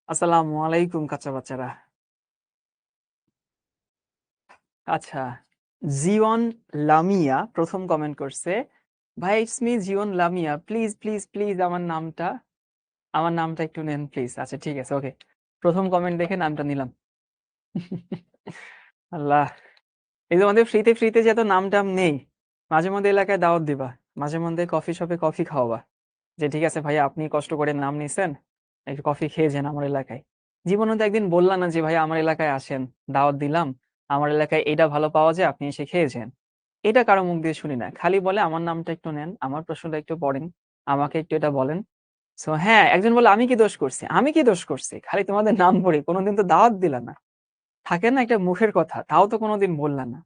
আসসালামু আলাইকুম কাঁচা বাচ্চারা। আচ্ছা, জীবন লামিয়া প্রথম কমেন্ট করছে, ভাই it's me Jibon Lamia, please please please আমার নামটা একটু নেন প্লিজ। আচ্ছা ঠিক আছে, ওকে। প্রথম কমেন্ট দেখে নামটা নিলাম। আল্লাহ, এই যে আমাদের ফ্রিতে ফ্রিতে যে এত নাম টাম নেই, মাঝে মধ্যে এলাকায় দাওয়াত দিবা, মাঝে মধ্যে কফি শপে কফি খাওয়াবা, যে ঠিক আছে ভাই আপনি কষ্ট করে নাম নিছেন, একটু কফি খেয়ে যান আমার এলাকায়। জীবনে তো একদিন বললা না যে ভাই আমার এলাকায় আসেন, দাওয়াত দিলাম, আমার এলাকায় এটা ভালো পাওয়া যায়, আপনি এসে খেয়ে যান। এটা কারো মুখ দিয়ে শুনি না, খালি বলে আমার নামটা একটু নেন, আমার প্রশ্নটা একটু পড়েন, আমাকে একটু এটা বলেন। সো হ্যাঁ, একজন বলে আমি কি দোষ করছি, আমি কি দোষ করছি, খালি তোমাদের নাম পড়ি, কোনোদিন তো দাওয়াত দিলা না। থাকে না একটা মুখের কথা, তাও তো কোনোদিন বললা না।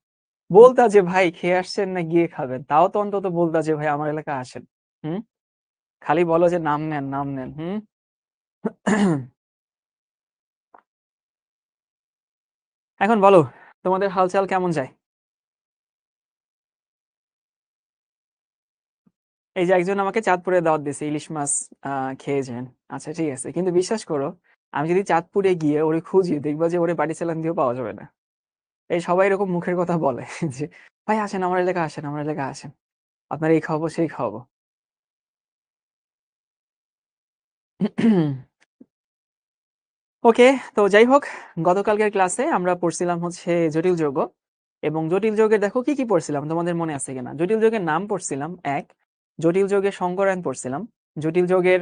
বলতা যে ভাই খেয়ে আসছেন না গিয়ে খাবেন, তাও তো অন্তত বলতা যে ভাই আমার এলাকায় আসেন। হুম, খালি বলো যে নাম নেন নাম নেন। হুম। এখন বলো, তোমাদের হালচাল কেমন যায়? এই যে একজন আমাকে চাঁদপুরে দাওয়াত দিছে, ইলিশ মাছ খেয়ে যান। আচ্ছা ঠিক আছে, কিন্তু বিশ্বাস করো, আমি যদি চাঁদপুরে গিয়ে ওরে খুঁজি, দেখবা যে ওরে বাড়ি চালান দিয়েও পাওয়া যাবে না। এই সবাই এরকম মুখের কথা বলে যে ভাই আসেন আমার এলাকা, আসেন আমার এলাকা, আসেন আপনার এই খাওয়াবো সেই খাওয়াবো। ওকে, তো যাই হোক, গতকালকের ক্লাসে আমরা পড়ছিলাম হচ্ছে জটিল যৌগ, এবং জটিল যৌগের দেখো কি কি পড়ছিলাম, তোমাদের মনে আছে কিনা? জটিল যৌগের নাম পড়ছিলাম এক, জটিল যৌগের সংকরায়ন পড়ছিলাম, জটিল যৌগের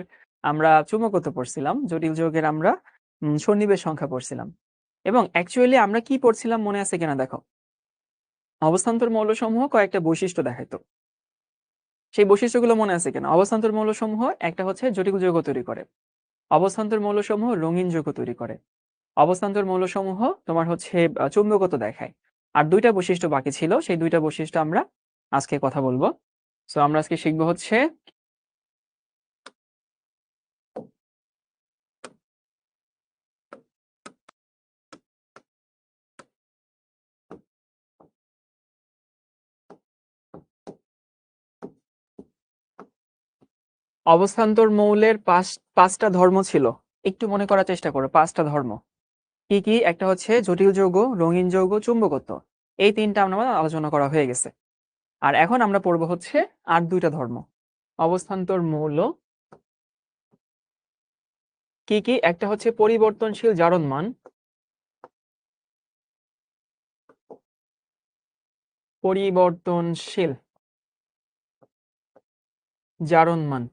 আমরা চুম্বকত্ব পড়ছিলাম, জটিল যৌগের আমরা সন্নিবেশ সংখ্যা পড়ছিলাম। এবং অ্যাকচুয়ালি আমরা কি পড়ছিলাম মনে আছে কিনা দেখো, অবস্থান্তর মৌলসমূহ কয়েকটা বৈশিষ্ট্য দেখাইতো, সেই বৈশিষ্ট্যগুলো মনে আছে কিনা? অবস্থান্তর মৌলসমূহ একটা হচ্ছে জটিল যৌগ তৈরি করে, অবস্থান্তর মৌলসমূহ রঙিন যৌগ তৈরি করে, অবস্থান্তর মৌলসমূহ তোমার হচ্ছে চুম্বকত্ব দেখায়। আর দুইটা বৈশিষ্ট্য বাকি ছিল, সেই দুইটা বৈশিষ্ট্য আমরা আজকে কথা বলবো। সো আমরা আজকে শিখবো হচ্ছে অবস্থান্তর মৌলের পাঁচটা ধর্ম ছিল। একটু মনে করার চেষ্টা করো, পাঁচটা ধর্ম কি কি? একটা হচ্ছে জটিল যৌগ, রঙিন যৌগ, চুম্বকত্ব। এই তিনটা আমরা আলোচনা করা হয়ে গেছে। আর এখন আমরা পড়বো হচ্ছে আর দুইটা ধর্ম, অবস্থান্তর মৌল কি কি? একটা হচ্ছে পরিবর্তনশীল জারণ মান, পরিবর্তনশীল জারণ মান,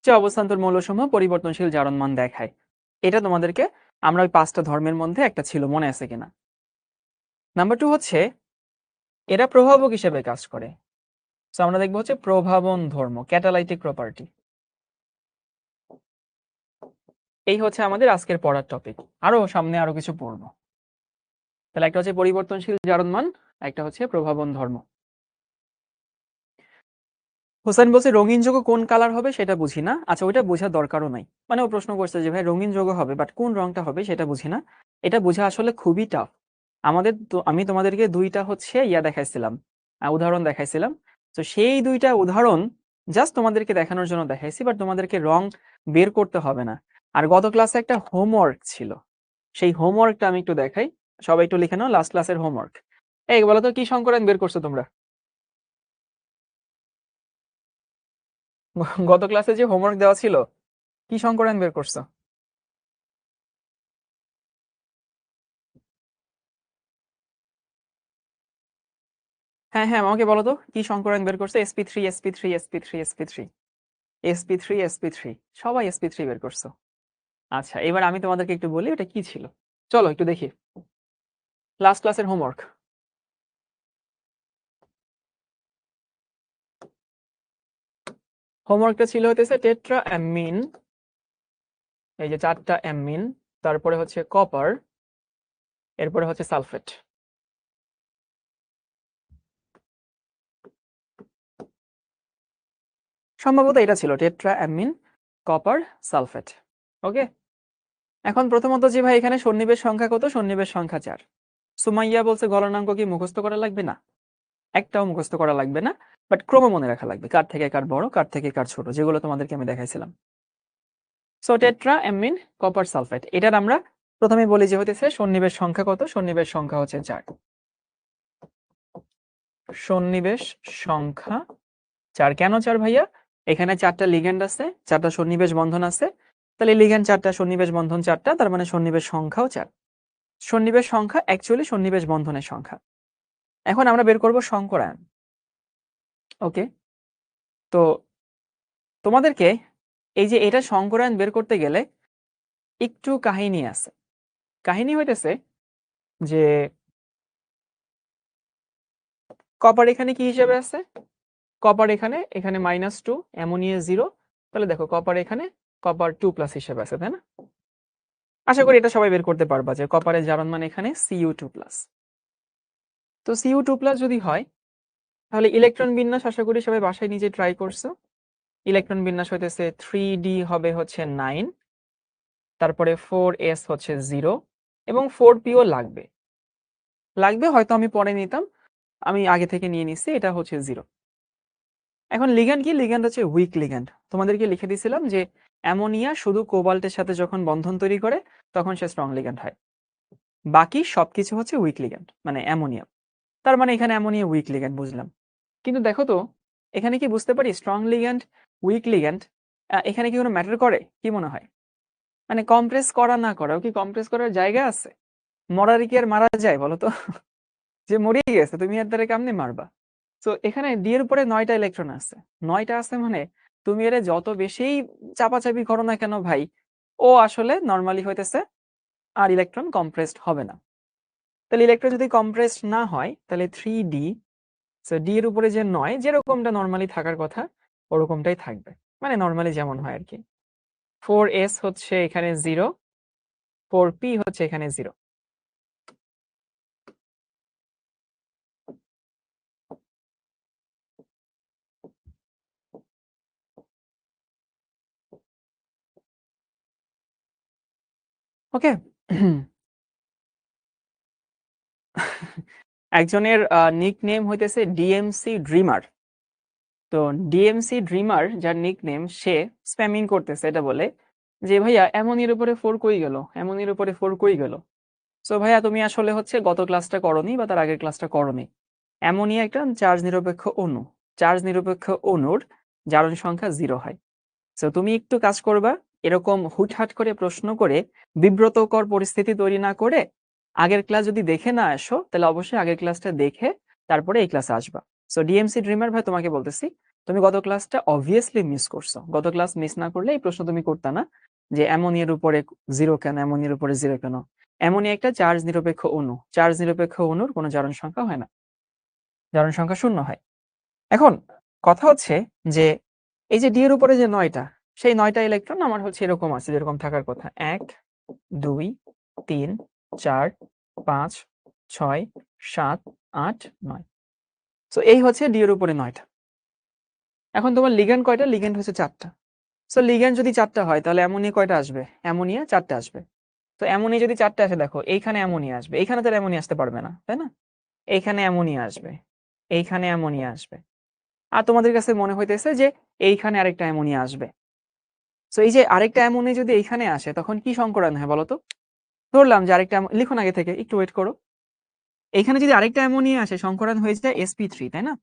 যে অবস্থান্তর মৌলসমূহ পরিবর্তনশীল জারণ মান দেখায়। এটা তোমাদেরকে আমরা ওই পাঁচটা ধর্মের মধ্যে একটা ছিল, মনে আছে কিনা? নাম্বার টু হচ্ছে এরা প্রভাবক হিসেবে কাজ করে। তো আমরা দেখবো হচ্ছে প্রভাবন ধর্ম, ক্যাটালাইটিক প্রপার্টি। এই হচ্ছে আমাদের আজকের পড়ার টপিক, আরো সামনে আরো কিছু পড়বো। তাহলে একটা হচ্ছে পরিবর্তনশীল জারণ মান, একটা হচ্ছে প্রভাবন ধর্ম। হোসেন বলছে রঙিন যৌগ কোন কালার হবে সেটা বুঝি না। আচ্ছা, ওইটা বোঝার দরকারও নাই, মানে ও প্রশ্ন করছে যে ভাই রঙিন যৌগ হবে বাট কোন রংটা হবে সেটা বুঝি না। এটা বোঝা আসলে খুবই টাফ। আমাদের তো আমি তোমাদেরকে দুইটা হচ্ছে দেখাইছিলাম, উদাহরণ দেখাইছিলাম। তো সেই দুইটা উদাহরণ জাস্ট তোমাদেরকে দেখানোর জন্য দেখাইছি, বাট তোমাদেরকে রং বের করতে হবে না। আর গত ক্লাসে একটা হোমওয়ার্ক ছিল, সেই হোমওয়ার্কটা আমি একটু দেখাই। সবাই একটু লিখে নাও, লাস্ট ক্লাসের হোমওয়ার্ক। এই বলো তো কি সংকরায়ন বের করছো তোমরা? গত ক্লাসে যে হোমওয়ার্ক দেওয়া ছিল, কি সংকরায়ন বের করছো? হ্যাঁ হ্যাঁ, আমাকে বলো তো কি সংকরায়ন বের করছো? sp3 sp3 sp3 sp3 sp3 sp3, সবাই sp3 বের করছো। আচ্ছা, এবার আমি তোমাদেরকে একটু বলি ওটা কি ছিল। চলো একটু দেখি লাস্ট ক্লাসের হোমওয়ার্ক। হোমওয়ার্কটা ছিল হতেছে টেট্রা অ্যামিন, এই যে চারটা অ্যামিন, তারপরে হচ্ছে কপার, এরপরে হচ্ছে সালফেট। সম্ভবত এটা ছিল টেট্রা অ্যামিন কপার সালফেট। ওকে, এখন প্রথমত যে ভাই এখানে সন্নিবেশ সংখ্যা কত? সন্নিবেশ সংখ্যা 4। সুমাইয়া বলছে গলনাঙ্ক কি মুখস্থ করা লাগবে? না, একটাও মুখস্থ করা লাগবে না, বাট ক্রম মনে রাখা লাগবে, কার থেকে কার বড়, কার থেকে কার ছোট, যেগুলো তোমাদেরকে আমি দেখাইছিলাম। So tetra amine copper sulphate, এটার আমরা প্রথমে বলি যে হইতেছে সন্নিবেশ সংখ্যা কত? সন্নিবেশ সংখ্যা হচ্ছে 4। সন্নিবেশ সংখ্যা 4। কেন 4 ভাইয়া? এখানে 4টা লিগ্যান্ড আছে, 4টা সন্নিবেশ বন্ধন আছে, তাহলে লিগ্যান্ড 4টা, সন্নিবেশ বন্ধন 4টা, তার মানে সন্নিবেশ সংখ্যাও 4। সন্নিবেশ সংখ্যা অ্যাকচুয়ালি সন্নিবেশ বন্ধনের সংখ্যা। এখন আমরা বের করব সংকরায়ন। ওকে, তো তোমাদেরকে এই যে এটা সংকরায়ন বের করতে গেলে একটু কাহিনী আছে। কাহিনী হইতেছে যে কপার এখানে কি হিসেবে আছে? কপার এখানে -2, অ্যামোনিয়া 0, তাহলে দেখো কপার এখানে কপার 2+ হিসেবে আছে, তাই না? আশা করি এটা সবাই বের করতে পারবা যে কপারের জারণ মানে এখানে Cu2+। তো Cu2+ যদি হয় তাহলে ইলেকট্রন বিন্যাস আশা করি সবাই বাসায় নিজে ট্রাই করছো। ইলেকট্রন বিন্যাস হইতেছে 3d হবে হচ্ছে 9, তারপরে 4s হচ্ছে 0 এবং 4pও লাগবে হয়তো আমি পরে নিতাম, আমি আগে থেকে নিয়ে নিচ্ছি, এটা হচ্ছে 0। এখন লিগ্যান্ড কি? লিগ্যান্ড হচ্ছে উইক লিগ্যান্ড। তোমাদেরকে লিখে দিয়েছিলাম যে অ্যামোনিয়া শুধু কোবাল্টের সাথে যখন বন্ধন তৈরি করে তখন সে স্ট্রং লিগ্যান্ড হয়, বাকি সবকিছু হচ্ছে উইক লিগ্যান্ড, মানে অ্যামোনিয়া। তার মানে এখানে অ্যামোনিয়া উইক লিগ্যান্ড, বুঝলাম। কিন্তু দেখো তো এখানে কি বুঝতে পারি স্ট্রং লিগ্যান্ড, উইক লিগ্যান্ড এখানে কি কোনো ম্যাটার করে? কি মনে হয়? মানে কম্প্রেস করা না করা, কি কম্প্রেস করার জায়গা আছে? মরার কি আর মারা যায় বলো তো? যে মরিয়ে গেছে তুমি এর দ্বারা কেমনে মারবা? তো এখানে ডি এর উপরে 9টা ইলেকট্রন আছে, 9টা আছে মানে তুমি এর যত বেশি চাপাচাপি করো না কেন ভাই, ও আসলে নরমালি হইতেছে আর ইলেকট্রন কম্প্রেসড হবে না। তাহলে ইলেকট্রন যদি কম্প্রেসড না হয় তাহলে 3d, সো ডি এর উপরে যে 9 যেরকমটা নরমালি থাকার কথা ওরকমটাই থাকবে, মানে নরমালি যেমন হয় আর কি। 4s হচ্ছে এখানে 0, 4p হচ্ছে এখানে 0। ওকে। একজনের নিক নেম হইতেছে ডিএমসি ড্রিমার। তো ডিএমসি ড্রিমার যার নিক নেম, সে স্প্যামিং করতেছে এটা বলে যে ভাইয়া অ্যামোনিয়ার উপরে 4 কই গেল, অ্যামোনিয়ার উপরে 4 কই গেল। সো ভাইয়া তুমি আসলে হচ্ছে গত ক্লাসটা করনি বা তার আগের ক্লাসটা করনি। অ্যামোনিয়া একটা চার্জ নিরপেক্ষ অণু, চার্জ নিরপেক্ষ অণুর জারণ সংখ্যা 0 হয়। সো তুমি একটু কাজ করবা, এরকম হুটহাট করে প্রশ্ন করে বিব্রতকর পরিস্থিতি তৈরি না করে আগের ক্লাস যদি দেখে না আসো তাহলে অবশ্যই আগের ক্লাসটা দেখে তারপরে এই ক্লাসে আসবা। সো ডিএমসি ড্রিমার ভাই তোমাকে বলতেছি, তুমি গত ক্লাসটা অবভিয়াসলি মিস করছো। গত ক্লাস মিস না করলে এই প্রশ্ন তুমি করতে না যে অ্যামোনিয়ার উপরে 0 কেন, অ্যামোনিয়ার উপরে 0 কেন। অ্যামোনিয়া একটা চার্জ নিরপেক্ষ অণু, চার্জ নিরপেক্ষ অণুর কোনো জারণ সংখ্যা হয় না, জারণ সংখ্যা 0 হয়। এখন কথা হচ্ছে যে এই যে ডি এর উপরে যে 9টা, সেই 9টা ইলেকট্রন আমার হচ্ছে এরকম আছে যেরকম থাকার কথা, 1 2 3 4 5 6 7 8 9। সো এই হচ্ছে ডি এর উপরে 9টা। এখন তোমার লিগ্যান্ড কয়টা? লিগ্যান্ড হচ্ছে 4টা। সো লিগ্যান্ড যদি 4টা হয় তাহলে অ্যামোনিয়া কয়টা আসবে? অ্যামোনিয়া 4টা আসবে। তো অ্যামোনিয়া যদি 4টা আসে, দেখো এইখানে অ্যামোনিয়া আসবে, এইখানে তো অ্যামোনিয়া আসতে পারবে না, তাই না? এইখানে অ্যামোনিয়া আসবে, এইখানে অ্যামোনিয়া আসবে, আর তোমাদের কাছে মনে হইতেছে যে এইখানে আরেকটা অ্যামোনিয়া আসবে। সো এই যে আরেকটা অ্যামোনিয়া যদি এইখানে আসে তখন কি সংকরণ হয় বলতো? ধরলাম যে আরেকটা লিখুন আগে থেকে, একটু ওয়েট করো। এইখানে যদি আরেকটা অ্যামোনিয়া আসে সংকরণ হয়ে যায় sp3, তাই না?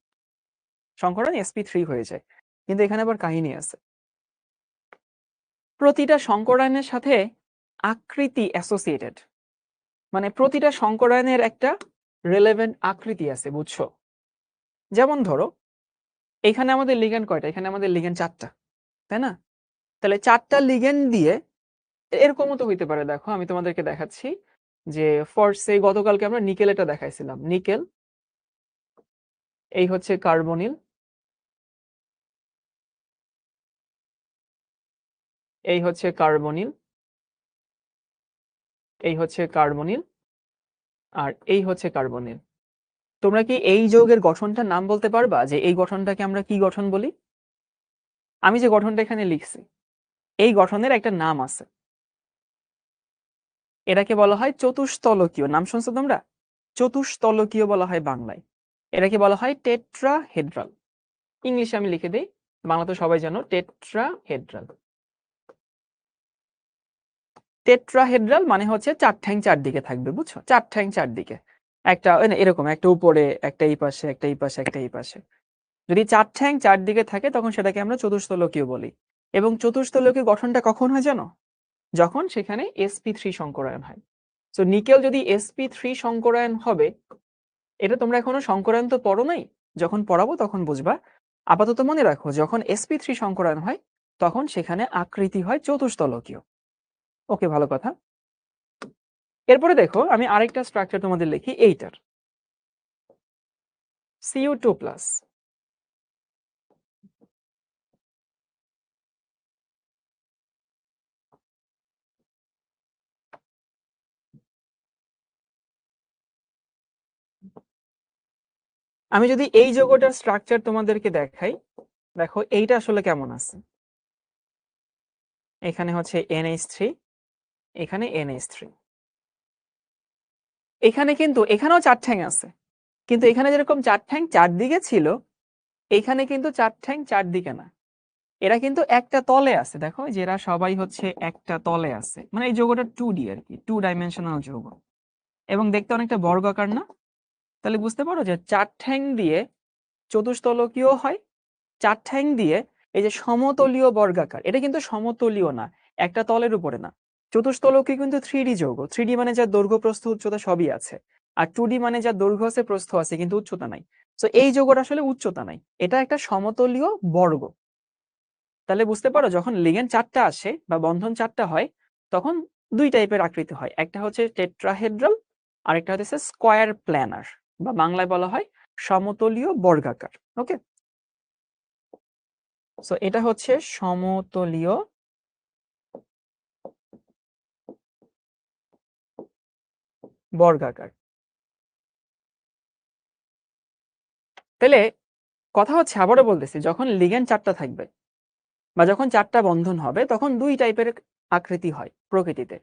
সংকরণ sp3 হয়ে যায়। কিন্তু এখানে আবার কাহিনী আছে। প্রতিটা সংকরায়নের সাথে আকৃতি অ্যাসোসিয়েটেড, মানে প্রতিটা সংকরায়নের একটা রেলেভেন্ট আকৃতি আছে, বুঝছো? যেমন ধরো এখানে আমাদের লিগ্যান্ড কয়টা? এখানে আমাদের লিগ্যান্ড 4টা, তাই না? তাহলে 4টা লিগ্যান্ড দিয়ে এরকমও তো হইতে পারে। দেখো আমি তোমাদেরকে দেখাচ্ছি যে ফর সে গতকালকে আমরা নিকেল এটা দেখাইছিলাম, নিকেল এই হচ্ছে কার্বনিল, এই হচ্ছে কার্বনিল, এই হচ্ছে কার্বনিল, আর এই হচ্ছে কার্বনিল। তোমরা কি এই যৌগের গঠনটার নাম বলতে পারবা যে এই গঠনটাকে আমরা কি গঠন বলি? আমি যে গঠনটা এখানে লিখছি এই গঠনের একটা নাম আছে, এটাকে বলা হয় চতুস্তলকীয়। নাম শুনছো তোমরা? চতুস্তলকীয় বলা হয় বাংলায়। এটাকে বলা হয় টেট্রাহেড্রাল। ইংলিশে আমি লিখে দিই, বাংলা তো সবাই জানো, টেট্রাহেড্রাল। টেট্রাহেড্রাল মানে হচ্ছে 4 ঠ্যাং 4 দিকে থাকবে, বুঝছো? 4 ঠ্যাং 4 দিকে। একটা এরকম, একটা উপরে, একটা এই পাশে, একটা এই পাশে, একটা এই পাশে। যদি 4 ঠ্যাং 4 দিকে থাকে তখন সেটাকে আমরা চতুস্থলকীয় বলি। এবং চতুস্থলকীয় গঠনটা কখন হয় জানো? যখন সেখানে sp3 সংকরায়ন হয়। সো নিকেল যদি sp3 সংকরায়ন হবে, এটা তোমরা এখনো সংকরায়ন তো পড়ো নাই, যখন পড়াবো তখন বুঝবা। আপাতত মনে রাখো, যখন sp3 সংকরায়ন হয় তখন সেখানে আকৃতি হয় চতুস্থলকীয়। ওকে, ভালো কথা। এরপরে দেখো, আমি আরেকটা স্ট্রাকচার তোমাদের লিখি এইটার, Cu2+। আমি যদি এই যৌগটার স্ট্রাকচার তোমাদেরকে দেখাই, দেখো এইটা আসলে কেমন আছে। এখানে হচ্ছে NH3, এখানে NH3, এখানে কিন্তু এখানেও 4 ঠ্যাং আছে, কিন্তু এখানে যেরকম 4 ঠ্যাং 4 দিকে ছিল, এখানে কিন্তু 4 ঠ্যাং 4 দিকে না, এরা কিন্তু একটা তলে আছে। দেখো যে এরা সবাই হচ্ছে একটা তলে আছে, মানে এই যৌগটা 2D আর কি, 2 ডাইমেনশনাল যৌগ, এবং দেখতে অনেকটা বর্গাকার না? তাহলে বুঝতে পারো যে 4 ঠ্যাং দিয়ে চতুস্তলকীয় হয়, 4 ঠ্যাং দিয়ে এই যে সমতলীয় বর্গাকার, এটা কিন্তু সমতলীয় না, একটা তলের উপরে না। চতুস্তলকীয় কিন্তু 3D যৌগ, 3D মানে যার দৈর্ঘ্য প্রস্থ উচ্চতা সবই আছে, আর 2D মানে যার দৈর্ঘ্য আছে প্রস্থ আছে কিন্তু উচ্চতা নাই। তো এই যৌগটা আসলে উচ্চতা নাই, এটা একটা সমতলীয় বর্গ। তাহলে বুঝতে পারো যখন লিগেন্ড 4টা আসে বা বন্ধন 4টা হয়, তখন 2 টাইপের আকৃতি হয়, একটা হচ্ছে টেট্রাহেড্রাল, আরেকটা হচ্ছে স্কয়ার প্ল্যানার, বা বাংলায় বলা হয় সমতলীয় বর্গাকার। ওকে, সো এটা হচ্ছে সমতলীয় বর্গাকার। তাহলে কথা হচ্ছে, আবারও বলতেছি, যখন লিগেন্ড 4টা থাকবে বা যখন 4টা বন্ধন হবে তখন 2 টাইপের আকৃতি হয় প্রকৃতিতে,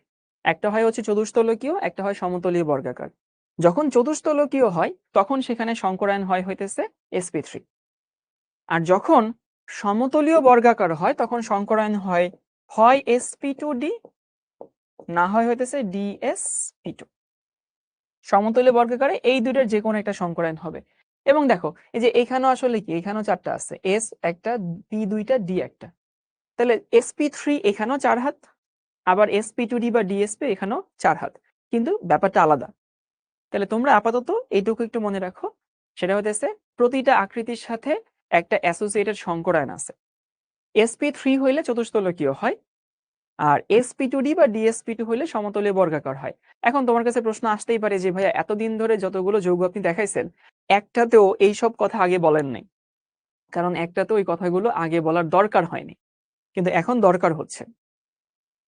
একটা হয় হচ্ছে চতুস্তলকীয়, একটা হয় সমতলীয় বর্গাকার। যখন চতুস্তলকীয় হয় তখন সেখানে সংকরায়ন হয় হইতেছে sp3, আর যখন সমতলীয় বর্গাকার হয় তখন সংকরায়ন হয় হয় sp2d, না হয় হইতেছে dsp2। সমতলীয় বর্গাকারে এই দুইটার যে কোনো একটা সংকরায়ন হবে। এবং দেখো এই যে এখানেও আসলে কি, এখানেও 4টা আছে, s একটা, p দুইটা, d একটা, তাহলে sp3 এখানেও 4 হাত, আবার sp2d বা dsp এখানেও 4 হাত, কিন্তু ব্যাপারটা আলাদা। তাহলে তোমরা আপাতত এইটুকু একটু মনে রাখো, সেটা হতেছে প্রতিটা আকৃতির সাথে একটা অ্যাসোসিয়েটেড সংকরায়ন আছে। sp3 হইলে চতুস্তলকীয় হয়, আর sp2d বা dsp2 হইলে সমতলীয় বর্গাকার হয়। এখন তোমার কাছে প্রশ্ন আসতেই পারে যে ভাইয়া, এতদিন ধরে যতগুলো যৌগ আপনি দেখাইছেন, একটাতেও এইসব কথা আগে বলেন নাই, কারণ একটাতেও এই কথাগুলো আগে বলার দরকার হয়নি, কিন্তু এখন দরকার হচ্ছে।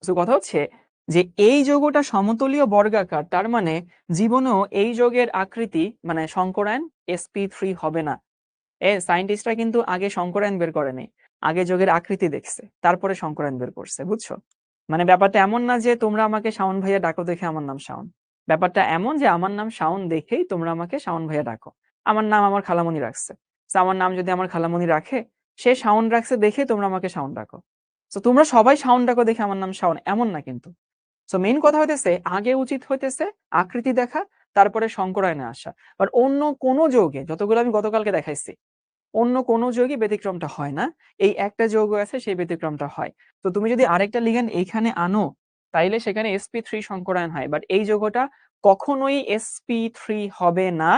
তো কথা হচ্ছে যে এই যৌগটা সমতলীয় বর্গাকার, তার মানে জীবনেও এই যৌগের আকৃতি মানে সংকরায়ন sp3 হবে না। সায়েন্টিস্টরা কিন্তু আগে সংকরায়ন বের করেনি, আগে যৌগের আকৃতি দেখছে তারপরে সংকরায়ন বের করছে, বুঝছো? মানে ব্যাপারটা এমন না যে তোমরা আমাকে শাওন ভাইয়া ডাকো দেখে আমার নাম শাওন, ব্যাপারটা এমন যে আমার নাম শাওন দেখেই তোমরা আমাকে শাওন ভাইয়া ডাকো। আমার নাম আমার খালামণি রাখছে, তো আমার নাম যদি আমার খালামণি রাখে, সে শাওন রাখছে দেখে তোমরা আমাকে শাওন ডাকো। তো তোমরা সবাই শাওন ডাকো দেখে আমার নাম শাওন, এমন না কিন্তু। সো মেইন কথা হইতেছে, আগে উচিত হইতেছে আকৃতি দেখা, তারপরে সংকরায়নে আসা। আর অন্য কোন যৌগে, যতগুলো আমি গতকালকে দেখাইছি, অন্য কোন যৌগে ব্যতিক্রমটা হয় না, এই একটা যৌগ আছে সেই ব্যতিক্রমটা হয়। তো তুমি যদি আরেকটা লিগ্যান্ড এইখানে আনো, তাইলে সেখানে sp3 সংকরায়ন হয়, বাট এই যৌগটা কখনোই sp3 হবে না,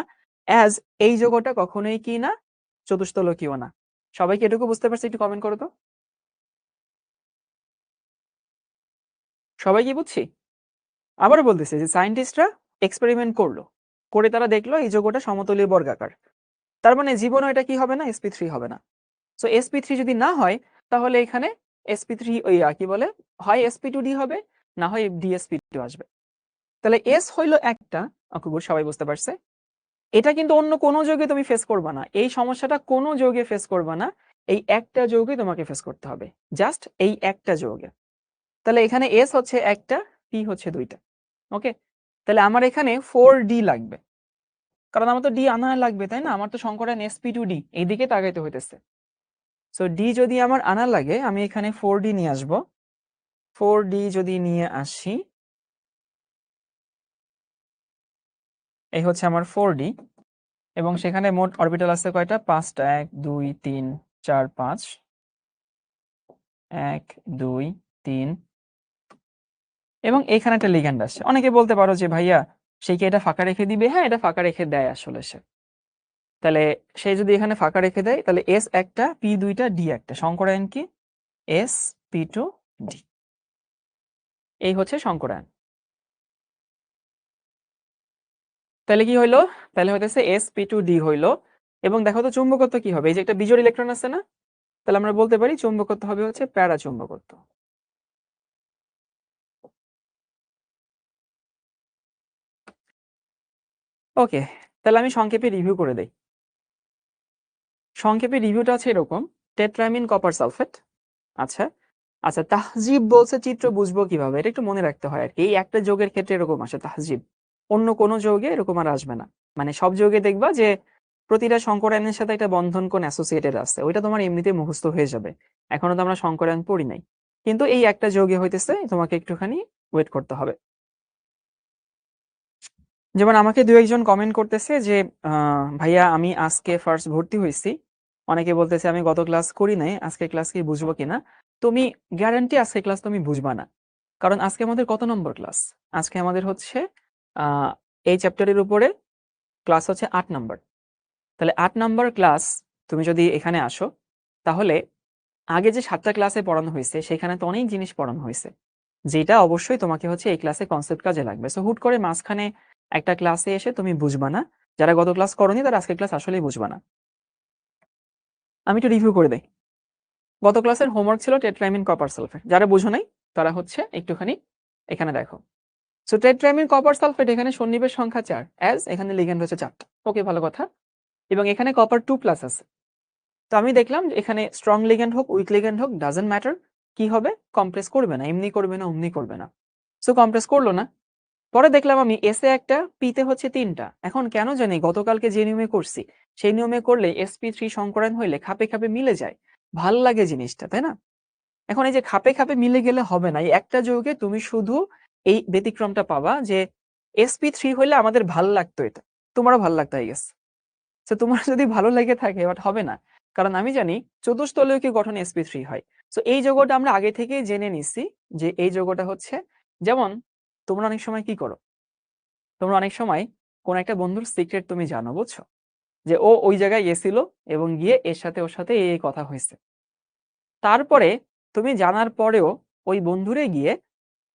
অ্যাজ এই যৌগটা কখনোই কি না, চতুস্তলকীয় না। সবাই কি এটুকু বুঝতে পারছে? একটু কমেন্ট করো তো, সবাই কি বুঝছি? আবারও বলতেছে যে সায়েন্টিস্টরা এক্সপেরিমেন্ট করলো, করে তারা দেখলো এই যৌগটা সমতলীয় বর্গাকার, তার মানে জীবনে এটা কি হবে না, sp3 হবে না। সো sp3 যদি না হয়, তাহলে এখানে sp3 ওই কি বলে, হয় sp2d হবে, না হয় dsp2 আসবে। তাহলে s হইলো একটা, ওকে গুড, সবাই বুঝতে পারছে। এটা কিন্তু অন্য কোনো যৌগে তুমি ফেস করবা না, এই সমস্যাটা কোনো যৌগে ফেস করবা না, এই একটা যৌগে তোমাকে ফেস করতে হবে, জাস্ট এই একটা যৌগে। তাহলে এখানে s হচ্ছে একটা, p হচ্ছে দুইটা। ওকে, তাহলে আমার এখানে 4d লাগবে। কারণ আমার তো ডি আনা লাগবে, তাই না? আমার তো সংকরায়ন sp2d এইদিকে তাকাইতে হইতেছে। সো ডি যদি আমার আনা লাগে, আমি এখানে 4d নিয়ে আসবো। 4d যদি নিয়ে আসি, এই হচ্ছে আমার 4d, এবং সেখানে মোট অরবিটাল আছে কয়টা? 5টা। 1 2 3 4 5, 1 2 3, এবং এখানে একটা লিগ্যান্ড আছে। অনেকে বলতে পারো যে ভাইয়া সে কি এটা ফাঁকা রেখে দিবে? হ্যাঁ, এটা ফাঁকা রেখে দেয় আসলে সে। তাহলে সে যদি এখানে ফাঁকা রেখে দেয়, তাহলে এস একটা, পি দুইটা, ডি একটা, সংকরায়ন কি? sp2d। এই হচ্ছে সংকরায়ন। তাহলে কি হইলো? তাহলে হইতেছে sp2d হইলো। এবং দেখো তো চুম্বকত্ব কি হবে? এই যে একটা বিজোড় ইলেকট্রন আছে না, তাহলে আমরা বলতে পারি চুম্বকত্ব হবে হচ্ছে প্যারাচুম্বকত্ব। ওকে, তাহলে আমি সংক্ষেপে রিভিউ করে দেই। সংক্ষেপে রিভিউটা আছে এরকম: টেট্রামিন কপার সালফেট। আচ্ছা আচ্ছা, তাহজিব বলছে চিত্র বুঝবো কিভাবে? এটা একটু মনে রাখতে হয় আর কি। এই একটা যৌগের ক্ষেত্রে এরকম আসে তাহজিব, অন্য কোনো যৌগে এরকম আর আসবে না। মানে সব যৌগে দেখবা যে প্রতিটা সংকরায়নের সাথে একটা বন্ধন কোণ অ্যাসোসিয়েটেড আছে, ওইটা তোমার এমনিতে মুখস্থ হয়ে যাবে। এখনো তো আমরা সংকরায়ন পড়ি নাই, কিন্তু এই একটা যৌগে হইতেছে তোমাকে একটুখানি ওয়েট করতে হবে। যেমন আমাকে দু একজন কমেন্ট করতেছে যে ভাইয়া আমি আজকে ফার্স্ট ভর্তি হয়েছি, অনেকে বলতেছে আমি গত ক্লাস করি নাই, আজকে ক্লাস কি বুঝবো কিনা। তুমি গ্যারান্টি আজকে ক্লাস তুমি বুঝবা না, কারণ আজকে আমাদের কত নম্বর ক্লাস? আজকে আমাদের হচ্ছে আহ এই চ্যাপ্টারের উপরে ক্লাস হচ্ছে 8 নম্বর। তাহলে 8 নম্বর ক্লাস তুমি যদি এখানে আসো, তাহলে আগে যে 7টা ক্লাসে পড়ানো হয়েছে সেখানে তো অনেক জিনিস পড়ানো হয়েছে, যেটা অবশ্যই তোমাকে হচ্ছে এই ক্লাসে কনসেপ্ট কাজে লাগবে। সো হুট করে মাঝখানে একটা ক্লাসে এসে তুমি বুঝবা না, যারা গত ক্লাস করনি তারা আজকে ক্লাস আসলেই বুঝবা না। আমি একটু রিভিউ করে দেই। গত ক্লাসের হোমওয়ার্ক ছিল টেট্রামিন কপার সালফেট, যারা বুঝো নাই তারা হচ্ছে একটুখানি এখানে দেখো। সো টেট্রামিন কপার সালফেট, এখানে সন্নিবেশ সংখ্যা 4, অ্যাজ এখানে লিগ্যান্ড হচ্ছে 4টা। ওকে, ভালো কথা। এবং এখানে কপার 2+ আছে। তো আমি দেখলাম যে এখানে স্ট্রং লিগ্যান্ড হোক উইক লিগ্যান্ড হোক ডাজন্ট ম্যাটার, কি হবে? কম্প্রেস করবে না, এমনি করবে না, অমনি করবে না। সো কম্প্রেস করলো না। পরে দেখলাম আমি এসে একটা, পিতে হচ্ছে 3টা। এখন কেন জানি গতকালকে যে নিয়মে করছি সেই নিয়মে করলে sp3 সংকরায়ন হইলে খাপে খাপে মিলে যায়, ভাল লাগে জিনিসটা, তাই না? এখন এই যে খাপে খাপে মিলে গেলে হবে না, এই একটা যৌগে তুমি শুধু এই ব্যতিক্রমটা পাবা যে sp3 হইলে আমাদের ভাল লাগতো, এটা তোমারও ভাল লাগতো, আই গেস। তো তোমার যদি ভালো লেগে থাকে, বাট হবে না, কারণ আমি জানি চতুস্তলীয়কে গঠন sp3 হয়। সো এই যৌগটা আমরা আগে থেকেই জেনে নিছি যে এই যৌগটা হচ্ছে, যেমন তোমরা অনেক সময় কি করো, তোমরা অনেক সময় কোন একটা বন্ধুর সিক্রেট তুমি জানো, বুঝছো, যে ও ওই জায়গায় গেছিল এবং গিয়ে এর সাথে ওর সাথে এই কথা হয়েছে। তারপরে তুমি জানার পরেও ওই বন্ধুরে গিয়ে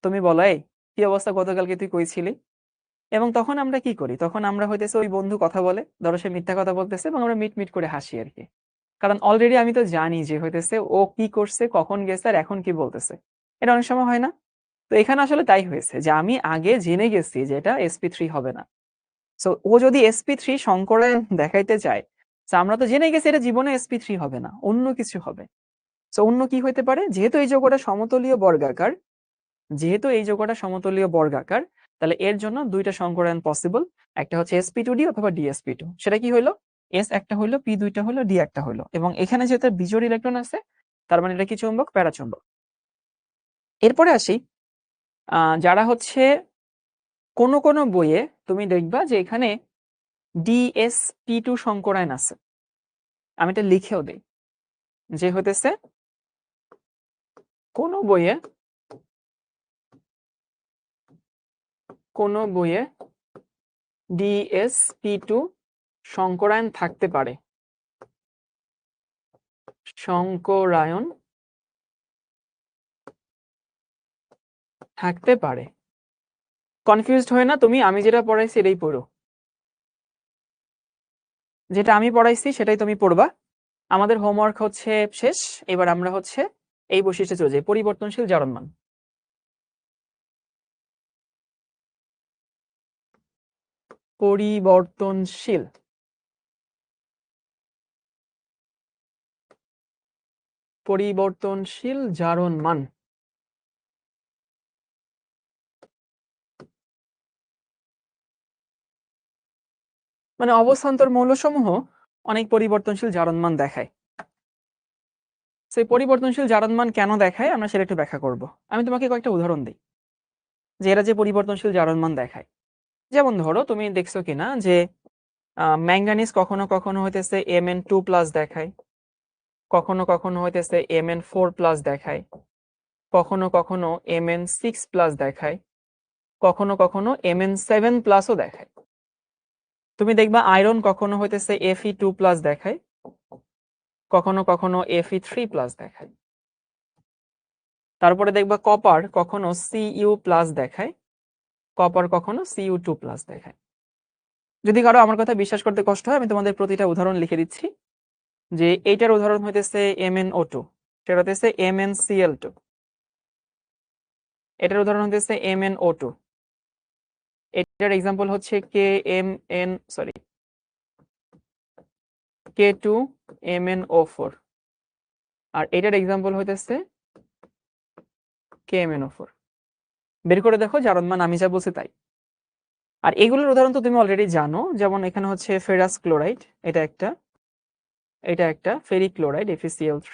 তুমি বলো, এই কি অবস্থা, গতকালকে তুই কইছিলি। এবং তখন আমরা কি করি? তখন আমরা হইতেছে ওই বন্ধু কথা বলে, ধরো সে মিথ্যা কথা বলতেছে, এবং আমরা মিট মিট করে হাসি আর কি। কারণ অলরেডি আমি তো জানি যে হইতেছে ও কি করছে, কখন গেছে, আর এখন কি বলতেছে। এটা অনেক সময় হয় না? তো এখানে আসলে তাই হয়েছে যে আমি আগে জেনে গেছি যে এটা sp3 হবে না। সো ও যদি sp3 সংকরায়ন দেখাইতে চায়, তো আমরা তো জেনে গেছি এটা জীবনে sp3 হবে না, অন্য কিছু হবে। সো অন্য কি হইতে পারে? যেহেতু এই যৌগটা সমতলীয় বর্গাকার, যেহেতু এই যৌগটা সমতলীয় বর্গাকার, তাহলে এর জন্য দুইটা সংকরায়ন পসিবল। একটা হচ্ছে sp2d অথবা dsp2। সেটা কি হইলো? s একটা হইলো, p দুইটা হইলো, d একটা হইলো। এবং এখানে যেহেতু বিজোড় ইলেকট্রন আছে, তার মানে এটা কি চুম্বক? প্যারাচুম্বক। এরপরে আসি, যারা হচ্ছে কোন কোন বইয়ে তুমি দেখবা যে এখানে dsp2 সংকরায়ন আছে। আমি এটা লিখেও দেই যে হইতেছে কোন বইয়ে, কোন বইয়ে dsp2 সংকরায়ন থাকতে পারে, সংকরায়ন থাকতে পারে। কনফিউজড হয় না তুমি? আমি যেটা পড়াইছি এটাই পড়ো, যেটা আমি পড়াইছি সেটাই তুমি পড়বা। আমাদের হোমওয়ার্ক হচ্ছে শেষ। এবার আমরা হচ্ছে এই বৈশিষ্ট্যে চলে যাই, পরিবর্তনশীল জারণ মান। পরিবর্তনশীল, পরিবর্তনশীল জারণ মান। মানে অবস্থান্তর মৌলসমূহ অনেক পরিবর্তনশীল জারণমান দেখায়। সেই পরিবর্তনশীল জারণমান কেন দেখায় আমরা সেটা একটু ব্যাখ্যা করব। আমি তোমাকে কয়েকটা উদাহরণ দিই যে এরা যে পরিবর্তনশীল জারণমান দেখায়। যেমন ধরো তুমি দেখছো কিনা যে ম্যাঙ্গানিজ কখনো কখনো হইতেছে Mn2+ দেখায়, কখনো কখনো হইতেছে Mn4+ দেখায়, কখনো কখনো Mn6+ দেখায়, কখনো কখনো Mn7+ও দেখায়। তুমি দেখবা আয়রন কখনো হইতেছে Fe2+ দেখায়, কখনো কখনো Fe3+ দেখায়। তারপরে দেখবা কপার কখনো Cu+ দেখায়, কপার কখনো Cu2+ দেখায়। যদি কারো আমার কথা বিশ্বাস করতে কষ্ট হয় আমি তোমাদের প্রতিটা উদাহরণ লিখে দিচ্ছি। যে এইটার উদাহরণ হইতেছে MnO2, সেটা হইতেছে MnCl2, এটার উদাহরণ হইতেছে MnO2, এটার এক্সাম্পল হচ্ছে K2MnO4, আর এটার এক্সাম্পল হইতেছে KMnO4। বের করে দেখো জারণমান আমি যা বলছি তাই। আর এগুলোর উদাহরণ তো তুমি অলরেডি জানো, যেমন এখানে হচ্ছে ফেরাস ক্লোরাইড, এটা একটা ফেরিক ক্লোরাইড FeCl3,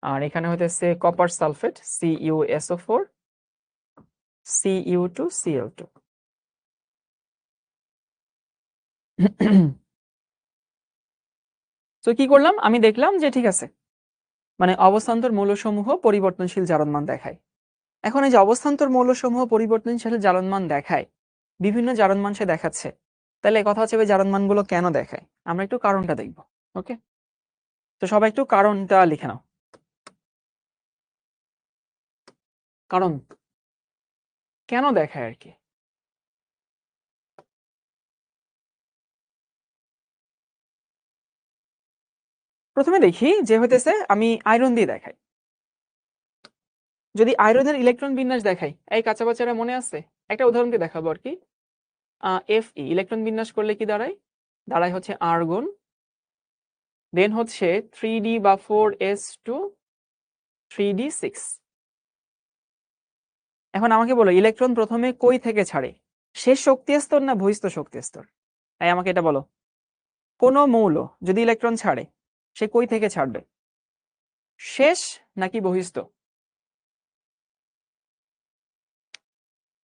আর এখানে হইতেছে কপার সালফেট CuSO4 Cu2Cl2। তো কি করলাম, আমি দেখলাম যে ঠিক আছে, মানে অবস্থান্তর মৌলসমূহ পরিবর্তনশীল জারণমান দেখায়। এখন এই যে অবস্থান্তর মৌলসমূহ পরিবর্তনশীল জারণমান দেখায়, বিভিন্ন জারণমান সে দেখাচ্ছে, তাহলে কথা হচ্ছে ওই জারণমানগুলো কেন দেখায় আমরা একটু কারণটা দেখব। ওকে, তো সবাই একটু কারণটা লিখে নাও। কারণ কেন দেখায় আর কি। প্রথমে দেখি যে হইতেছে আমি আয়রন দিয়ে দেখাই। যদি আয়রনের ইলেকট্রন বিন্যাস দেখাই, এই কাঁচা বাচ্চারা মনে আছে, একটা উদাহরণ দিয়ে দেখাবো আর কি। Fe ইলেকট্রন বিন্যাস করলে কি দাঁড়ায়, দাঁড়ায় হচ্ছে আর্গন, দেন হচ্ছে 3d বা 4s2 3d6। এখন আমাকে বলো ইলেকট্রন প্রথমে কই থেকে ছাড়ে, শেষ শক্তি স্তর না বহিস্থ শক্তি স্তর? তাই আমাকে এটা বলো, কোন মৌল যদি ইলেকট্রন ছাড়ে সে কই থেকে ছাড়বে, শেষ নাকি বহিস্থ?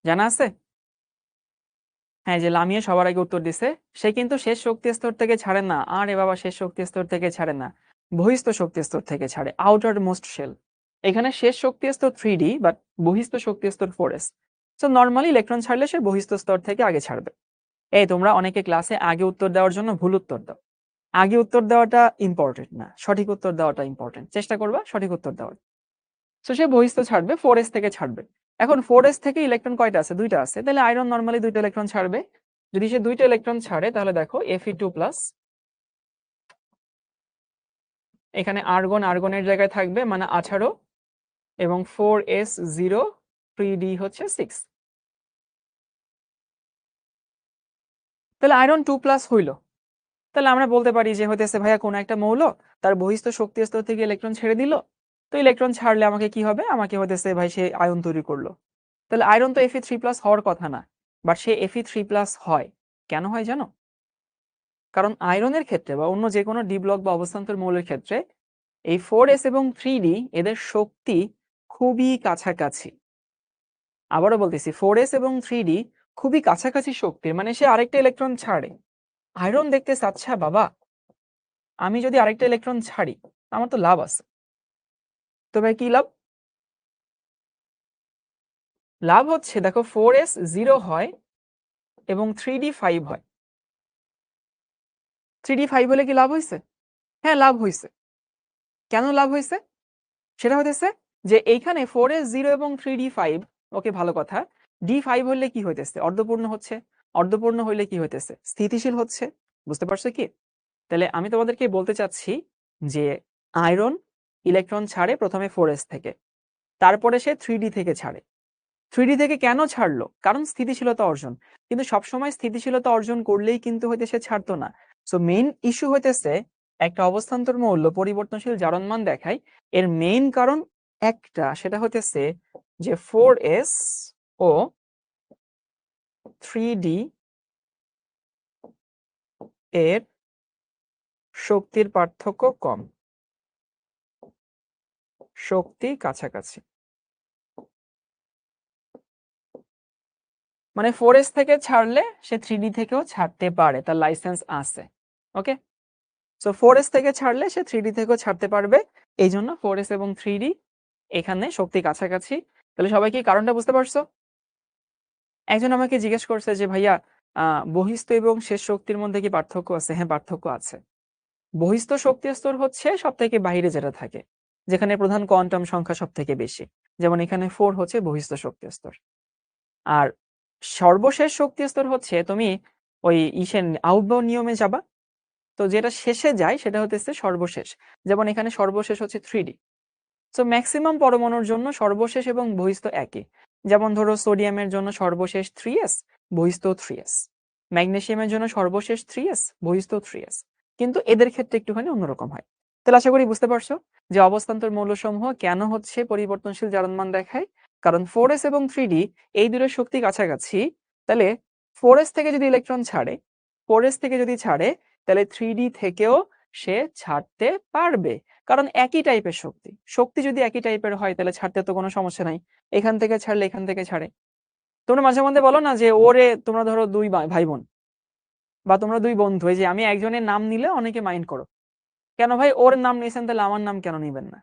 জানা আছে? হ্যাঁ, যে লামিয়া সবার আগে উত্তর দিছে, সে কিন্তু শেষ শক্তি স্তর থেকে ছাড়ে না। আরে বাবা, শেষ শক্তি স্তর থেকে ছাড়ে না, বহিস্থ শক্তি স্তর থেকে ছাড়ে, আউটার মোস্ট শেল। এখানে শেষ শক্তি স্তর 3d বাট বহিস্থ শক্তি স্তর 4s। সো নর্মালি ইলেকট্রন ছাড়লে সে বহিস্থ স্তর থেকে আগে ছাড়বে। এই তোমরা অনেকে ক্লাসে আগে উত্তর দেওয়ার জন্য ভুল উত্তর দাও। আগে উত্তর দেওয়াটা ইম্পর্টেন্ট না, সঠিক উত্তর দেওয়াটা ইম্পর্টেন্ট। চেষ্টা করবা সঠিক উত্তর দেওয়ার। সো সে বহিস্থ ছাড়বে, 4s থেকে ছাড়বে। এখন 4s থেকে ইলেকট্রন কয়টা আছে? দুইটা আছে, তাহলে আয়রন নর্মালি দুইটা ইলেকট্রন ছাড়বে। যদি সে দুইটা ইলেকট্রন ছাড়ে তাহলে দেখো Fe2+, এখানে আর্গনের জায়গায় থাকবে মানে 18, এবং 4s0 3d হচ্ছে 6। তাহলে আয়রন 2+ হইল। তাহলে আমরা বলতে পারি যে হইতেছে ভাইয়া কোন একটা মৌল তার বহিস্থ শক্তি স্তর থেকে ইলেকট্রন ছেড়ে দিল, তো ইলেকট্রন ছাড়লে আমাকে কি হবে, আমাকে হইতেছে ভাই সে আয়ন তৈরি করলো। তাহলে আয়রন তো Fe3+ হওয়ার কথা না, বাট সে Fe3+ হয়। কেন হয় জানো? কারণ আয়রনের ক্ষেত্রে বা অন্য যে কোনো ডি ব্লক বা অবস্থান্তর মৌলের ক্ষেত্রে এই 4s এবং 3d এদের শক্তি খুবই কাছাকাছি। আবারও বলতেছি, 4s এবং 3d খুবই কাছাকাছি শক্তির, মানে সে আরেকটা ইলেকট্রন ছাড়ে। আয়রন দেখতে চাচ্ছে বাবা আমি যদি আরেকটা ইলেকট্রন ছাড়ি আমার তো লাভ আছে। তো ভাই কি লাভ? লাভ হচ্ছে দেখো 4s 0 হয় এবং 3d 5 হয়। 3d 5 হলে কি লাভ হয়েছে? হ্যাঁ, লাভ হয়েছে। কেন লাভ হয়েছে? সেটা হইতেছে যে এইখানে 4s 0 এবং 3d 5, ওকে ভালো কথা, d5 হলে কি হইতেছে? অর্ধপূর্ণ হচ্ছে। অর্ধপূর্ণ হইলে কি হইতেছে? স্থিতিশীল হচ্ছে। বুঝতে পারছো কি? তাহলে আমি তোমাদেরকে বলতে চাচ্ছি যে আয়রন ইলেকট্রন ছাড়ে প্রথমে 4s থেকে, তারপরে সে 3d থেকে ছাড়ে। 3d থেকে কেন ছাড়লো? কারণ স্থিতিশীলতা অর্জন। কিন্তু সবসময় স্থিতিশীলতা অর্জন করলেই কিন্তু হইতে সে ছাড়তো না। সো মেইন ইস্যু হইতেছে একটা অবস্থান্তর মৌল পরিবর্তনশীল জারণমান দেখায়, এর মেইন কারণ একটা, সেটা হইতেছে যে 4s ও 3d এর শক্তির পার্থক্য কম, শক্তি কাছাকাছি। মানে 4s থেকে ছাড়লে সে 3d থেকেও ছাড়তে পারে, তার লাইসেন্স আছে। ওকে, সো 4s থেকে ছাড়লে সে 3d থেকেও ছাড়তে পারবে, এই জন্য 4s এবং 3d এখানে শক্তি কাছাকাছি। তাহলে সবাই কি কারণটা বুঝতে পারছো? একজন আমাকে জিজ্ঞেস করছে যে ভাইয়া বহিস্থ এবং শেষ শক্তির মধ্যে কি পার্থক্য আছে? হ্যাঁ, পার্থক্য আছে। বহিস্থ শক্তি স্তর হচ্ছে সব থেকে বাহিরে যেটা থাকে, যেখানে প্রধান কোয়ান্টাম সংখ্যা সব থেকে বেশি, যেমন এখানে 4 হচ্ছে বহিস্থ শক্তি স্তর। আর সর্বশেষ শক্তি স্তর হচ্ছে তুমি ওই ইসের আউটবাউ নিয়মে যাবা, তো যেটা শেষে যায় সেটা হচ্ছে সর্বশেষ, যেমন এখানে সর্বশেষ হচ্ছে 3d। সো ম্যাক্সিমাম পরমাণুর জন্য সর্বশেষ এবং বহিস্থ একই, যেমন ধরো সোডিয়ামের জন্য সর্বশেষ 3s, বহিস্থ 3s, ম্যাগনেসিয়ামের জন্য সর্বশেষ 3s, বহিস্থ 3s, কিন্তু এদের ক্ষেত্রে একটুখানি অন্যরকম হয়। তাহলে আশা করি বুঝতে পারছো যে অবস্থান্তর মৌলসমূহ কেন হচ্ছে পরিবর্তনশীল জারণমান দেখায়, কারণ 4s এবং 3d এই দুটোর শক্তি কাছাকাছি। তাহলে 4s থেকে যদি ইলেকট্রন ছাড়ে, 4s থেকে যদি ছাড়ে, তাহলে 3d থেকেও সে ছাড়তে পারবে, কারণ একই টাইপের শক্তি। শক্তি যদি একই টাইপের হয় তাহলে ছাড়তে তো কোনো সমস্যা নাই, এখান থেকে ছাড়লে এখান থেকে ছাড়ে। তোমরা মাঝে মধ্যে বলো না যে ওরে, তোমরা ধরো দুই ভাই বোন বা তোমরা দুই বন্ধু, এই যে আমি একজনের নাম নিলে অনেকে মাইন্ড করো, কেন ভাই ওর নাম নিয়েছেন তাহলে আমার নাম কেন নিবেন না?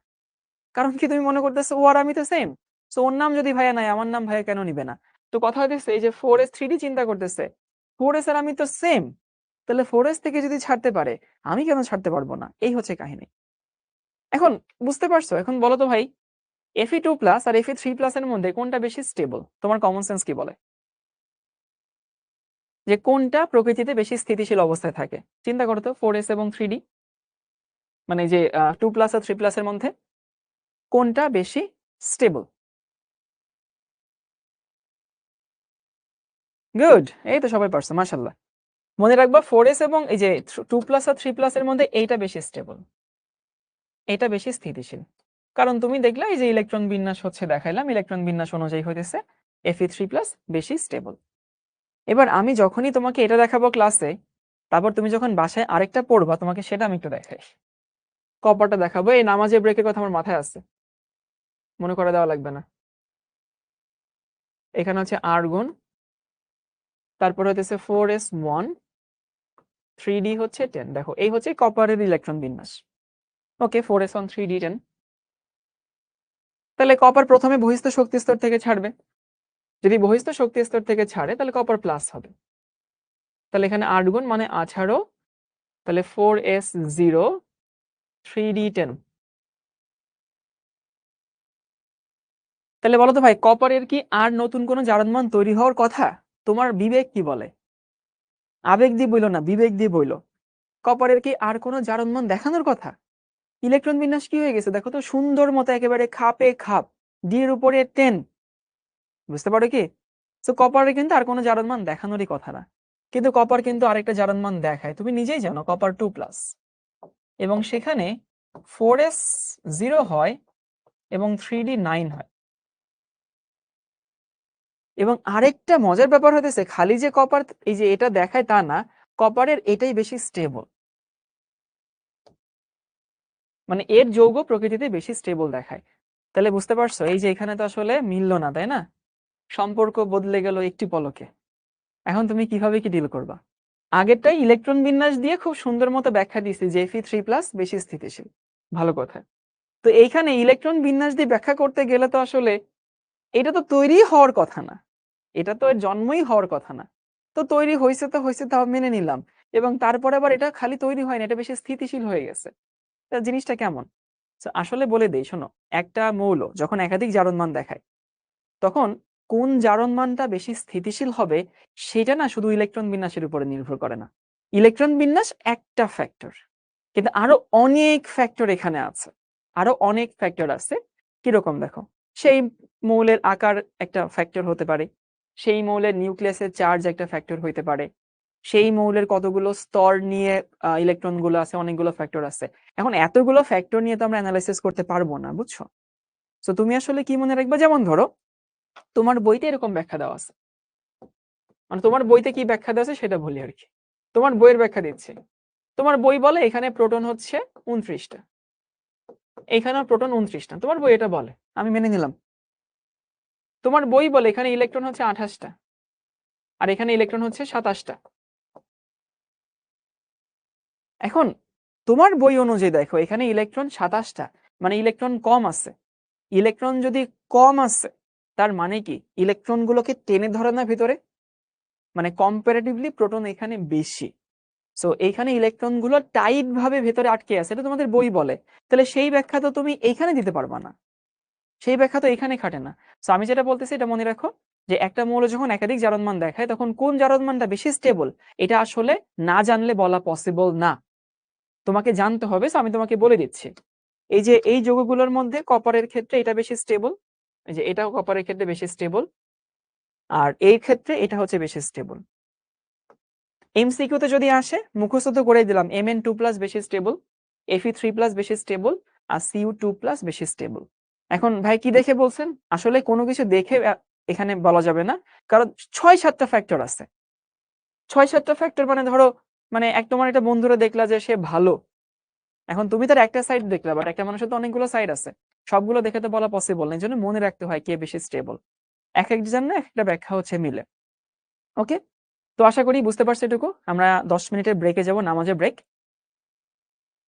কারণ কি তুমি মনে করতেছো ও আর আমি তো সেম, সো ওর নাম যদি ভাইয়া নাই আমার নাম ভাইয়া কেন নিবে না? তো কথা হইতেছে এই যে 4s 3d চিন্তা করতেছে, 4s আর আমি তো সেম, তাহলে 4s থেকে যদি ছাড়তে পারে আমি কেন ছাড়তে পারবো না? এই হচ্ছে কাহিনী। এখন বুঝতে পারছো? এখন বলো তো ভাই, Fe2+ আর Fe3+ এর মধ্যে কোনটা বেশি স্টেবল? তোমার কমন সেন্স কি বলে যে কোনটা প্রকৃতিতে বেশি স্থিতিশীল অবস্থায় থাকে? চিন্তা করো তো, 4s এবং 3d, মানে যে 2+ আর 3+ এর মধ্যে কোনটা বেশি স্টেবল? গুড, এই তো সবাই পারছো, মাশাআল্লাহ। মনে রাখবা 4s এবং এই যে 2+ আর 3+ এর মধ্যে এইটা বেশি স্টেবল, এটা বেশি স্থিতিশীল। কারণ তুমি দেখলে এই যে ইলেকট্রন বিন্যাস হচ্ছে দেখাইলাম, ইলেকট্রন বিন্যাস অনুযায়ী হইতেছে Fe3+ বেশি স্টেবল। এবার আমি যখনই তোমাকে এটা দেখাবো ক্লাসে, তারপর তুমি যখন বাসায় আরেকটা পড়বা তোমাকে সেটা আমি একটু দেখাই। কপারটা দেখাবো, এই নামাজের ব্রেকের কথা আমার মাথায় আছে, মনে করে দেওয়া লাগবে না। এখানে হচ্ছে আর্গন, তারপর হচ্ছে 4s1, 3d হচ্ছে 10। দেখো এই হচ্ছে কপারের ইলেকট্রন বিন্যাস। ওকে, 4s1 3d 10। তাহলে কপার প্রথমে বহিস্থ শক্তি স্তর থেকে ছাড়বে, যদি বহিস্থ শক্তি স্তর থেকে ছাড়ে তাহলে কপার প্লাস হবে। তাহলে এখানে আর্গন মানে 18, তাহলে 4s0 3d 10। তাহলে বলো তো ভাই, কপারের কি আর নতুন কোনো জারণমান তৈরি হওয়ার কথা? তোমার বিবেক কি বলে? আবেগ দিয়ে বইলো না, বিবেক দিয়ে বইলো। কপারের কি আর কোনো জারণমান দেখানোর কথা? ইলেকট্রন বিন্যাস কি হয়ে গেছে দেখো তো, সুন্দর মতো একেবারে খাপে খাপ, ডি এর উপরে 10। বুঝতে পারো কি? তো কপারে কিন্তু আর কোনো জারণমান দেখানোরই কথা না, কিন্তু কপার কিন্তু আরেকটা জারণমান দেখায়, তুমি নিজেই জানো, কপার 2+, এবং সেখানে 4s0 হয় এবং 3d 9 হয়। এবং আরেকটা মজার ব্যাপার হতেছে, খালি যে কপার এই যে এটা দেখায় তা না, কপারের এটাই বেশি স্টেবল, মানে এর যৌগ প্রকৃতিতে বেশি স্টেবল দেখায়। তাহলে বুঝতে পারছো এই যে এখানে তো আসলে মিললো না, তাই না? সম্পর্ক বদলে গেল একটি পলকে। এখন তুমি কিভাবে কি ডিল করবা? আগেরটাই ইলেকট্রন বিন্যাস দিয়ে খুব সুন্দর মতো ব্যাখ্যা দিয়েছি যে Fe3+ বেশি স্থিতিশীল, ভালো কথা। তো এইখানে ইলেকট্রন বিন্যাস দিয়ে ব্যাখ্যা করতে গেলে তো আসলে এটা তো তৈরি হওয়ার কথা না, এটা তো এর জন্মই হওয়ার কথা না। তো তৈরি হয়েছে তো হয়েছে, তাও মেনে নিলাম, এবং তারপরে আবার এটা খালি তৈরি হয় না, এটা বেশি স্থিতিশীল হয়ে গেছে। তা জিনিসটা কেমন? তো আসলে বলে দেই শোনো, একটা মৌল যখন একাধিক জারণমান দেখায় তখন কোন জারণমানটা বেশি স্থিতিশীল হবে সেটা না শুধু ইলেকট্রন বিন্যাসের উপরে নির্ভর করে না। ইলেকট্রন বিন্যাস একটা ফ্যাক্টর, কিন্তু আরো অনেক ফ্যাক্টর এখানে আছে, আরো অনেক ফ্যাক্টর আছে। কিরকম দেখো, সেই মৌলের আকার একটা ফ্যাক্টর হতে পারে, সেই মৌলের নিউক্লিয়াসের চার্জ একটা ফ্যাক্টর হইতে পারে, সেই মৌলের কতগুলো স্তর নিয়ে ইলেকট্রন গুলো আছে, অনেকগুলো ফ্যাক্টর আছে। এখন এতগুলো ফ্যাক্টর নিয়ে তো আমরা অ্যানালাইসিস করতে পারবো না, বুঝছো? তো তুমি আসলে কি মনে রাখবে, যেমন ধরো তোমার বইতে এরকম ব্যাখ্যা দেওয়া আছে, মানে তোমার বইতে কি ব্যাখ্যা দেওয়া আছে সেটা বলি আর কি। তোমার বইয়ের ব্যাখ্যা দিচ্ছি। তোমার বই বলে এখানে প্রোটন হচ্ছে 29টা, এখানেও প্রোটন 29টা, তোমার বই এটা বলে, আমি মেনে নিলাম। তোমার বই বলে এখানে ইলেকট্রন হচ্ছে 28টা, আর এখানে ইলেকট্রন হচ্ছে 27টা। এখন তোমার বই অনুযায়ী দেখো এখানে ইলেকট্রন 27টা, মানে ইলেকট্রন কম আছে। ইলেকট্রন যদি কম আছে তার মানে কি ইলেকট্রন গুলোকে টেনে ধরে না ভিতরে, মানে কম্পারেটিভলি প্রোটন এখানে বেশি। সো এইখানে ইলেকট্রন গুলো টাইট ভাবে ভেতরে আটকে আছে, এটা তোমাদের বই বলে। তাহলে সেই ব্যাখ্যা তো তুমি এইখানে দিতে পারবা না, সেই ব্যাখ্যা তো এখানে খাটে না। সো আমি যেটা বলতেছি এটা মনে রাখো, যে একটা মৌল যখন একাধিক জারণ মান দেখায় তখন কোন জারণ মানটা বেশি স্টেবল এটা আসলে না জানলে বলা পসিবল না, তোমাকে জানতে হবে। সো আমি তোমাকে বলে দিচ্ছি, এই যে এই যৌগগুলোর মধ্যে কপারের ক্ষেত্রে এটা বেশি স্টেবল, এই যে এটাও কপারের ক্ষেত্রে বেশি স্টেবল, আর এই ক্ষেত্রে এটা হচ্ছে বেশি স্টেবল। এমসিকিউতে যদি আসে মুখস্থ তো করে দিলাম, Mn2+ বেশি স্টেবল, Fe3+ বেশি স্টেবল, আর Cu2+ বেশি স্টেবল। এখন ভাই কি দেখে বলছেন? আসলে কোনো কিছু দেখে এখানে বলা যাবে না, কারণ 6-7টা ফ্যাক্টর আছে। 6-7টা ফ্যাক্টর মানে ধরো, মানে তোমার একটা বন্ধুরা দেখলা যে সে ভালো, এখন তুমি তার একটা সাইড দেখলা, বাট একটা মানুষের তো অনেকগুলো সাইড আছে, সবগুলো দেখে তো বলা পসিবল না। এই জন্য মনে রাখতে হয় কে বেশি স্টেবল। এক একজন না একটা ব্যাখ্যা হচ্ছে মিলে। ওকে, তো আশা করি বুঝতে পারছো এটুকু। আমরা 10 মিনিটের ব্রেকে যাব, নামাজের ব্রেক।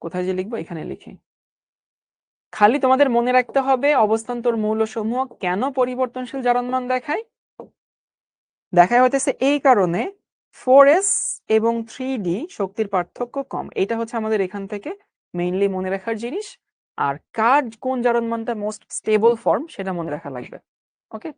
কোথায় যে লিখবো, এখানে লিখি। খালি তোমাদের মনে রাখতে হবে অবস্থান্তর মৌলসমূহ কেন পরিবর্তনশীল জারণমান দেখায়। দেখায় হইতেছে এই কারণে 4s এবং 3d শক্তির পার্থক্য কম, এটা হচ্ছে আমাদের এখান থেকে মেইনলি মনে রাখার জিনিস। আর কার কোন জারণমানটা মোস্ট স্টেবল ফর্ম সেটা মনে রাখা লাগবে। ওকে।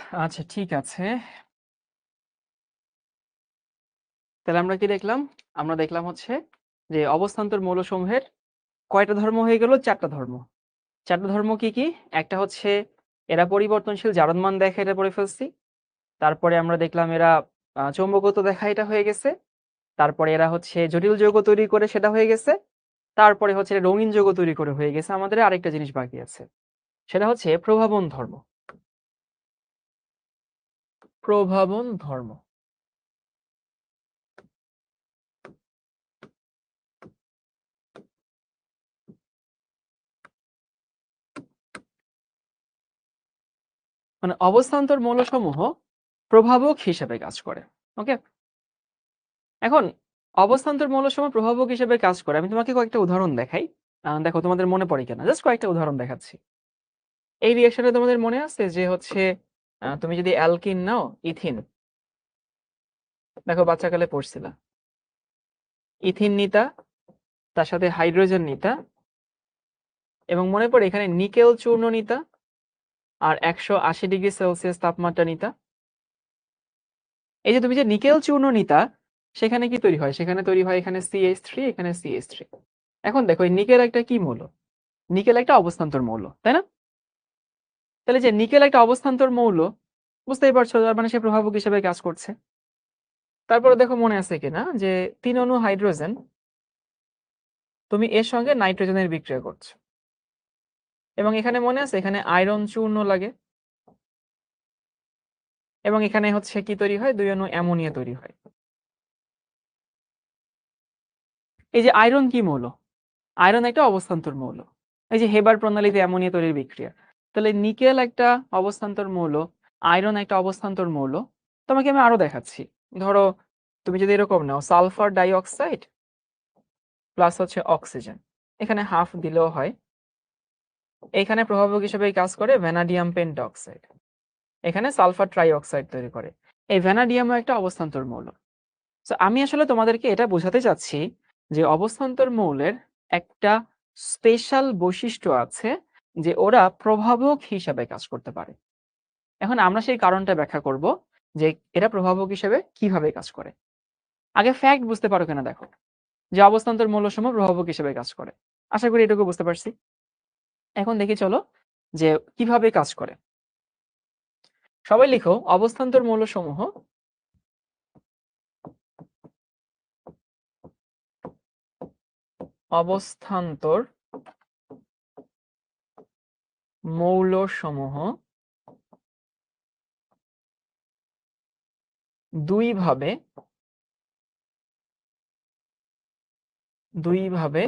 আচ্ছা ঠিক আছে, তাহলে আমরা কি দেখলাম? আমরা দেখলাম হচ্ছে যে অবস্থান্তর মৌলসমূহের কয়টা ধর্ম হয়ে গেল? ৪টা ধর্ম। ৪টা ধর্ম কি কি? একটা হচ্ছে এরা পরিবর্তনশীল জারণমান দেখায়, এটা পড়ে ফেলছি। তারপরে আমরা দেখলাম এরা চৌম্বকত্ব দেখায়, এটা হয়ে গেছে। তারপরে এরা হচ্ছে জটিল যৌগ তৈরি করে, সেটা হয়ে গেছে। তারপরে হচ্ছে রঙিন যৌগ তৈরি করে হয়ে গেছে। আমাদের আরেকটা জিনিস বাকি আছে, সেটা হচ্ছে প্রভাবন ধর্ম। প্রভাবন ধর্ম মানে অবস্থান্তর মৌলসমূহ প্রভাবক হিসেবে কাজ করে। ওকে, এখন অবস্থান্তর মৌলসমূহ প্রভাবক হিসেবে কাজ করে। আমি তোমাকে কয়েকটা উদাহরণ দেখাই, দেখো তোমাদের মনে পড়ে কিনা। জাস্ট কয়েকটা উদাহরণ দেখাচ্ছি। এই রিঅ্যাকশনে তোমাদের মনে আছে যে হচ্ছে তুমি যদি অ্যালকিন নাও, ইথিন, দেখো বাচ্চাকালে পড়ছিলা, ইথিন নিতা, তার সাথে হাইড্রোজেন নিতা, এবং মনে পড়ে এখানে নিকেল চূর্ণ নিতা, আর 180°C তাপমাত্রা নিতা। এই যে তুমি যে নিকেল চূর্ণ নিতা, সেখানে কি তৈরি হয়? সেখানে তৈরি হয় এখানে CH3, এখানে CH3। এখন দেখো এই নিকেল একটা কি মৌল? নিকেল একটা অবস্থান্তর মৌল, তাই না? তাহলে যে নিকেল একটা অবস্থান্তর মৌল, বুঝতেই পারছো, তার মানে সে প্রভাবক হিসেবে কাজ করছে। তারপরে দেখো মনে আছে কিনা যে 3 অণু হাইড্রোজেন, তুমি এর সঙ্গে নাইট্রোজেনের বিক্রিয়া করছো, এবং এখানে মনে আছে এখানে আয়রন চূর্ণ লাগে, এবং এখানে হচ্ছে কি তৈরি হয়? 2 অণু অ্যামোনিয়া তৈরি হয়। এই যে আয়রন কি মৌল? আয়রন একটা অবস্থান্তর মৌল। এই যে হেবার প্রণালীতে অ্যামোনিয়া তৈরির বিক্রিয়া। তাহলে নিকেল একটা অবস্থান্তর মৌল, আয়রন একটা অবস্থান্তর মৌল। তোমাকে আমি আরো দেখাচ্ছি। ধরো তুমি যদি এরকম নাও, সালফার ডাইঅক্সাইড প্লাস হচ্ছে অক্সিজেন, এখানে হাফ দিলেও হয়। এখানে প্রভাবক হিসেবে কাজ করে ভ্যানাডিয়াম পেন্টঅক্সাইড, এখানে সালফার ট্রাইঅক্সাইড তৈরি করে। এই ভ্যানাডিয়ামও একটা অবস্থান্তর মৌল। তো আমি আসলে তোমাদেরকে এটা বোঝাতে চাচ্ছি যে অবস্থান্তর মৌলের একটা স্পেশাল বৈশিষ্ট্য আছে, যে ওরা প্রভাবক হিসাবে কাজ করতে পারে। এখন আমরা সেই কারণটা ব্যাখ্যা করব যে এরা প্রভাবক হিসেবে কিভাবে কাজ করে। আগে ফ্যাক্ট বুঝতে পারো কিনা দেখো, যে অবস্থান্তর মৌলসমূহ প্রভাবক হিসেবে কাজ করে। আশা করি এটুকু বুঝতে পারছি। এখন দেখি চলো যে কিভাবে কাজ করে। সবাই লিখো, অবস্থান্তর মৌলসমূহ অবস্থান্তর মৌলসমূহ দুইভাবে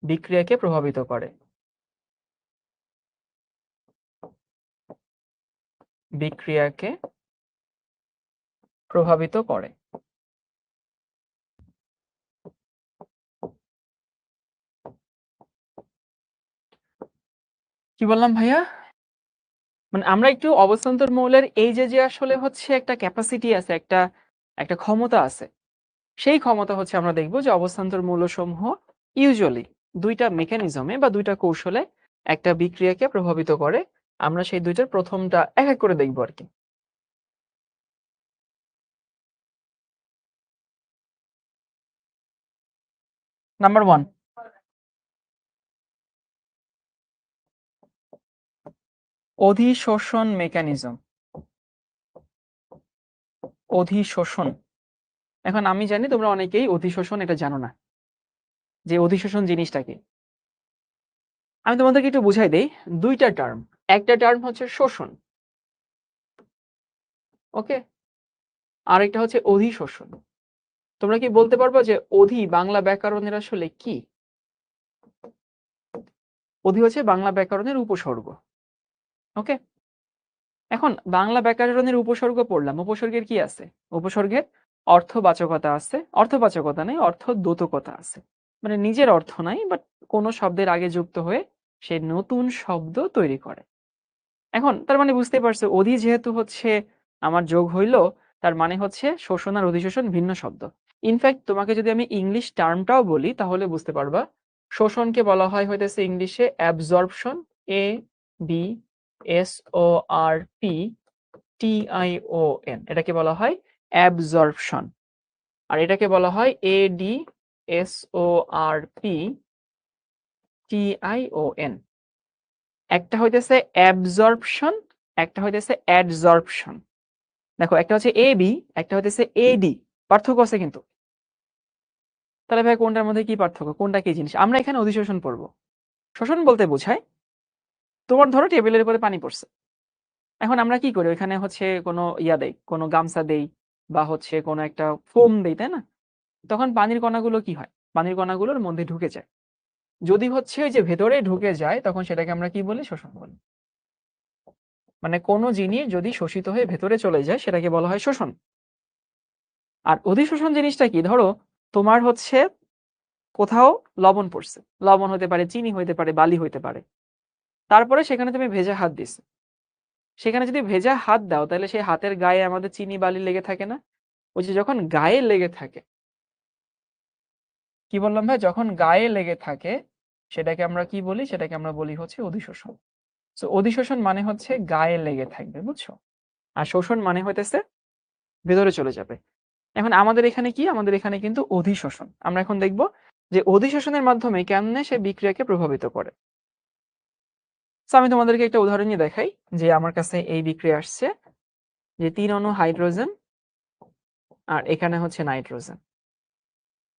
বিক্রিয়াকে প্রভাবিত করে। বিক্রিয়াকে প্রভাবিত করে। কি বললাম ভাইয়া? মানে আমরা একটু অবস্থান্তর মৌলের এই যে আসলে হচ্ছে একটা ক্যাপাসিটি আছে, একটা একটা ক্ষমতা আছে। সেই ক্ষমতা হচ্ছে আমরা দেখব যে অবস্থান্তর মৌলসমূহ ইউজুয়ালি দুইটা মেকানিজমে বা দুইটা কৌশলে একটা বিক্রিয়াকে প্রভাবিত করে। আমরা সেই দুইটার প্রথমটা এক এক করে দেখব আর কি। নাম্বার 1, অধিশোষণ মেকানিজম। অধিশোষণ। এখন আমি জানি তোমরা অনেকেই অধিশোষণ এটা জানো না, যে অধিশোষণ জিনিসটা কি। আমি তোমাদেরকে একটু বুঝাই দেই। দুইটা টার্ম, একটা টার্ম হচ্ছে শোষণ, ওকে, আরেকটা হচ্ছে অধিশোষণ। তোমরা কি বলতে পারবা যে অধি বাংলা ব্যাকরণের আসলে কি? অধি হচ্ছে বাংলা ব্যাকরণের উপসর্গ, ওকে। এখন বাংলা ব্যাকরণের উপসর্গ পড়লাম, উপসর্গের কি আছে? উপসর্গের অর্থবাচকতা আছে, অর্থবাচকতা নেই, অর্থদ্যোতকতা আছে। মানে নিজের অর্থ নাই, বাট কোনো শব্দের আগে যুক্ত হয়ে সে নতুন শব্দ তৈরি করে। এখন তার মানে বুঝতে পারছো, অধি যেহেতু হচ্ছে আমার যোগ হইল, তার মানে হচ্ছে শোষণ আর অধিশোষণ ভিন্ন শব্দ। ইনফ্যাক্ট তোমাকে যদি আমি ইংলিশ টার্মটাও বলি তাহলে বুঝতে পারবা। শোষণকে বলা হয় হইতেছে ইংলিশে অ্যাবজর্পশন, ABSORP, TION, এটাকে বলা হয় অ্যাবজর্পশন। আর এটাকে বলা হয় ADSORPTION। একটা হইতেছে অ্যাবজর্পশন, একটা হইতেছে অ্যাডজর্পশন। দেখো, একটা হচ্ছে এবি, একটা হইতেছে এডি, পার্থক্য আছে কিন্তু। তাহলে ভাই কোনটার মধ্যে কি পার্থক্য, কোনটা কি জিনিস? আমরা এখানে অধিশোষণ পড়বো। শোষণ বলতে বোঝায় তোমার ধরো টেবিলের উপরে পানি পড়ছে, এখন আমরা কি করি, ওইখানে হচ্ছে কোনো ইয়া দেই, কোনো গামছা দেই, বা হচ্ছে কোনো একটা ফোম দেই, তাই না? তখন পানির কণাগুলো কি হয়, পানির কণাগুলোর মধ্যে ঢুকে যায়। যদি হচ্ছে ওই যে ভেতরে ঢুকে যায়, তখন সেটাকে আমরা কি বলি, শোষণ বলি। মানে কোনো জিনিস যদি শোষিত হয়ে ভেতরে চলে যায়, সেটাকে বলা হয় শোষণ। আর অধিশোষণ জিনিসটা কি, ধরো তোমার হচ্ছে কোথাও লবণ পড়ছে, লবণ হতে পারে, চিনি হইতে পারে, বালি হইতে পারে, তারপরে সেখানে তুমি ভেজা হাত দিছো। সেখানে যদি ভেজা হাত দাও, তাহলে সেই হাতের গায়ে আমাদের চিনি বালি লেগে থাকে না? ওই যে যখন গায়ে লেগে থাকে, কি বললাম ভাই, যখন গায়ে লেগে থাকে সেটাকে আমরা কি বলি, সেটাকে আমরা বলি হচ্ছে অধিশোষণ। তো অধিশোষণ মানে হচ্ছে গায়ে লেগে থাকবে, বুঝছো? আর শোষণ মানে হইতেছে ভেতরে চলে যাবে। এখন আমাদের এখানে কি, আমাদের এখানে কিন্তু অধিশোষণ। আমরা এখন দেখব যে অধিশোষণের মাধ্যমে কেমনে সে বিক্রিয়াকে প্রভাবিত করে। তো আমি তোমাদেরকে একটা উদাহরণই দেখাই, যে আমার কাছে এই বিক্রিয়া আসছে, যে 3 অণু হাইড্রোজেন, আর এখানে হচ্ছে নাইট্রোজেন,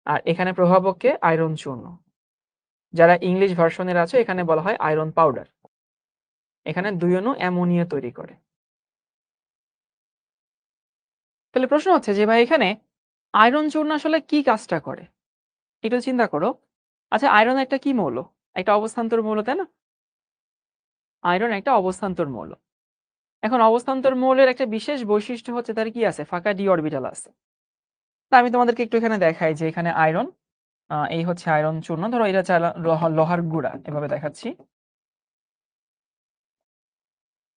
আর এখানে প্রভাবককে আয়রন চূর্ণ। যারা ইংলিশ ভার্সনের আছে, এখানে বলা হয় আয়রন পাউডার। এখানে 2 অণু অ্যামোনিয়া তৈরি করে। তাহলে প্রশ্ন হচ্ছে যে ভাই, এখানে আয়রন চূর্ণ আসলে কি কাজটা করে, একটু চিন্তা করো। আচ্ছা, আয়রন একটা কি মৌল? একটা অবস্থান্তর মৌল, তাই না? আয়রন একটা অবস্থান্তর মৌল। এখন অবস্থান্তর মৌলের একটা বিশেষ বৈশিষ্ট্য হচ্ছে তার কি আছে, ফাঁকা ডি অরবিটাল আছে। তা আমি তোমাদেরকে একটু এখানে দেখাই যে এখানে আয়রন, এই হচ্ছে আয়রন চূর্ণ, ধরো এটা লোহার গুঁড়া, এভাবে দেখাচ্ছি,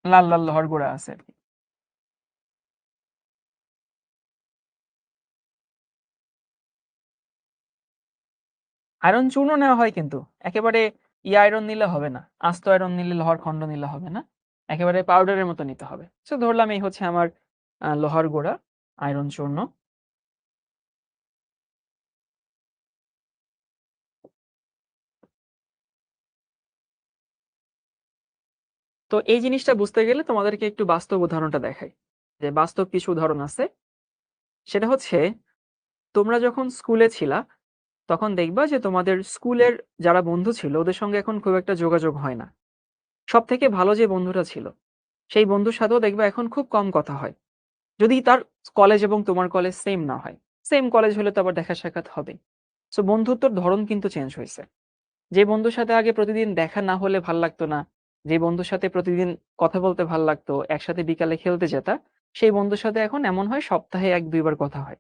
লাল লাল লোহার গুঁড়া আছে আর কি। আয়রন চূর্ণ নেওয়া হয়, কিন্তু একেবারে আয়রন নিলে হবে না, আস্ত আয়রন নিলে, লোহার খণ্ড নিলে হবে না, একেবারে পাউডারের মতো নিতে হবে। তো ধরলাম এই হচ্ছে আমার লোহার গুঁড়া, আয়রন চূর্ণ। তো এই জিনিসটা বুঝতে গেলে তোমাদেরকে একটু বাস্তব উদাহরণটা দেখাই, যে বাস্তব কিছু উদাহরণ আছে। সেটা হচ্ছে, তোমরা যখন স্কুলে ছিলা, তখন দেখবা যে তোমাদের স্কুলের যারা বন্ধু ছিল, ওদের সঙ্গে এখন খুব একটা যোগাযোগ হয় না। সব থেকে ভালো যে বন্ধুটা ছিল, সেই বন্ধুর সাথেও দেখবা এখন খুব কম কথা হয়। যদি তার কলেজ এবং তোমার কলেজ সেম না হয়, সেম কলেজ হলে তো আবার দেখা সাক্ষাৎ হবে। সো বন্ধুত্বর ধরন কিন্তু চেঞ্জ হয়েছে। যে বন্ধুর সাথে আগে প্রতিদিন দেখা না হলে ভাল লাগতো না, যে বন্ধুর সাথে প্রতিদিন কথা বলতে ভাল লাগতো, একসাথে বিকালে খেলতে যেতা, সেই বন্ধুর সাথে এখন এমন হয় সপ্তাহে 1-2 বার কথা হয়।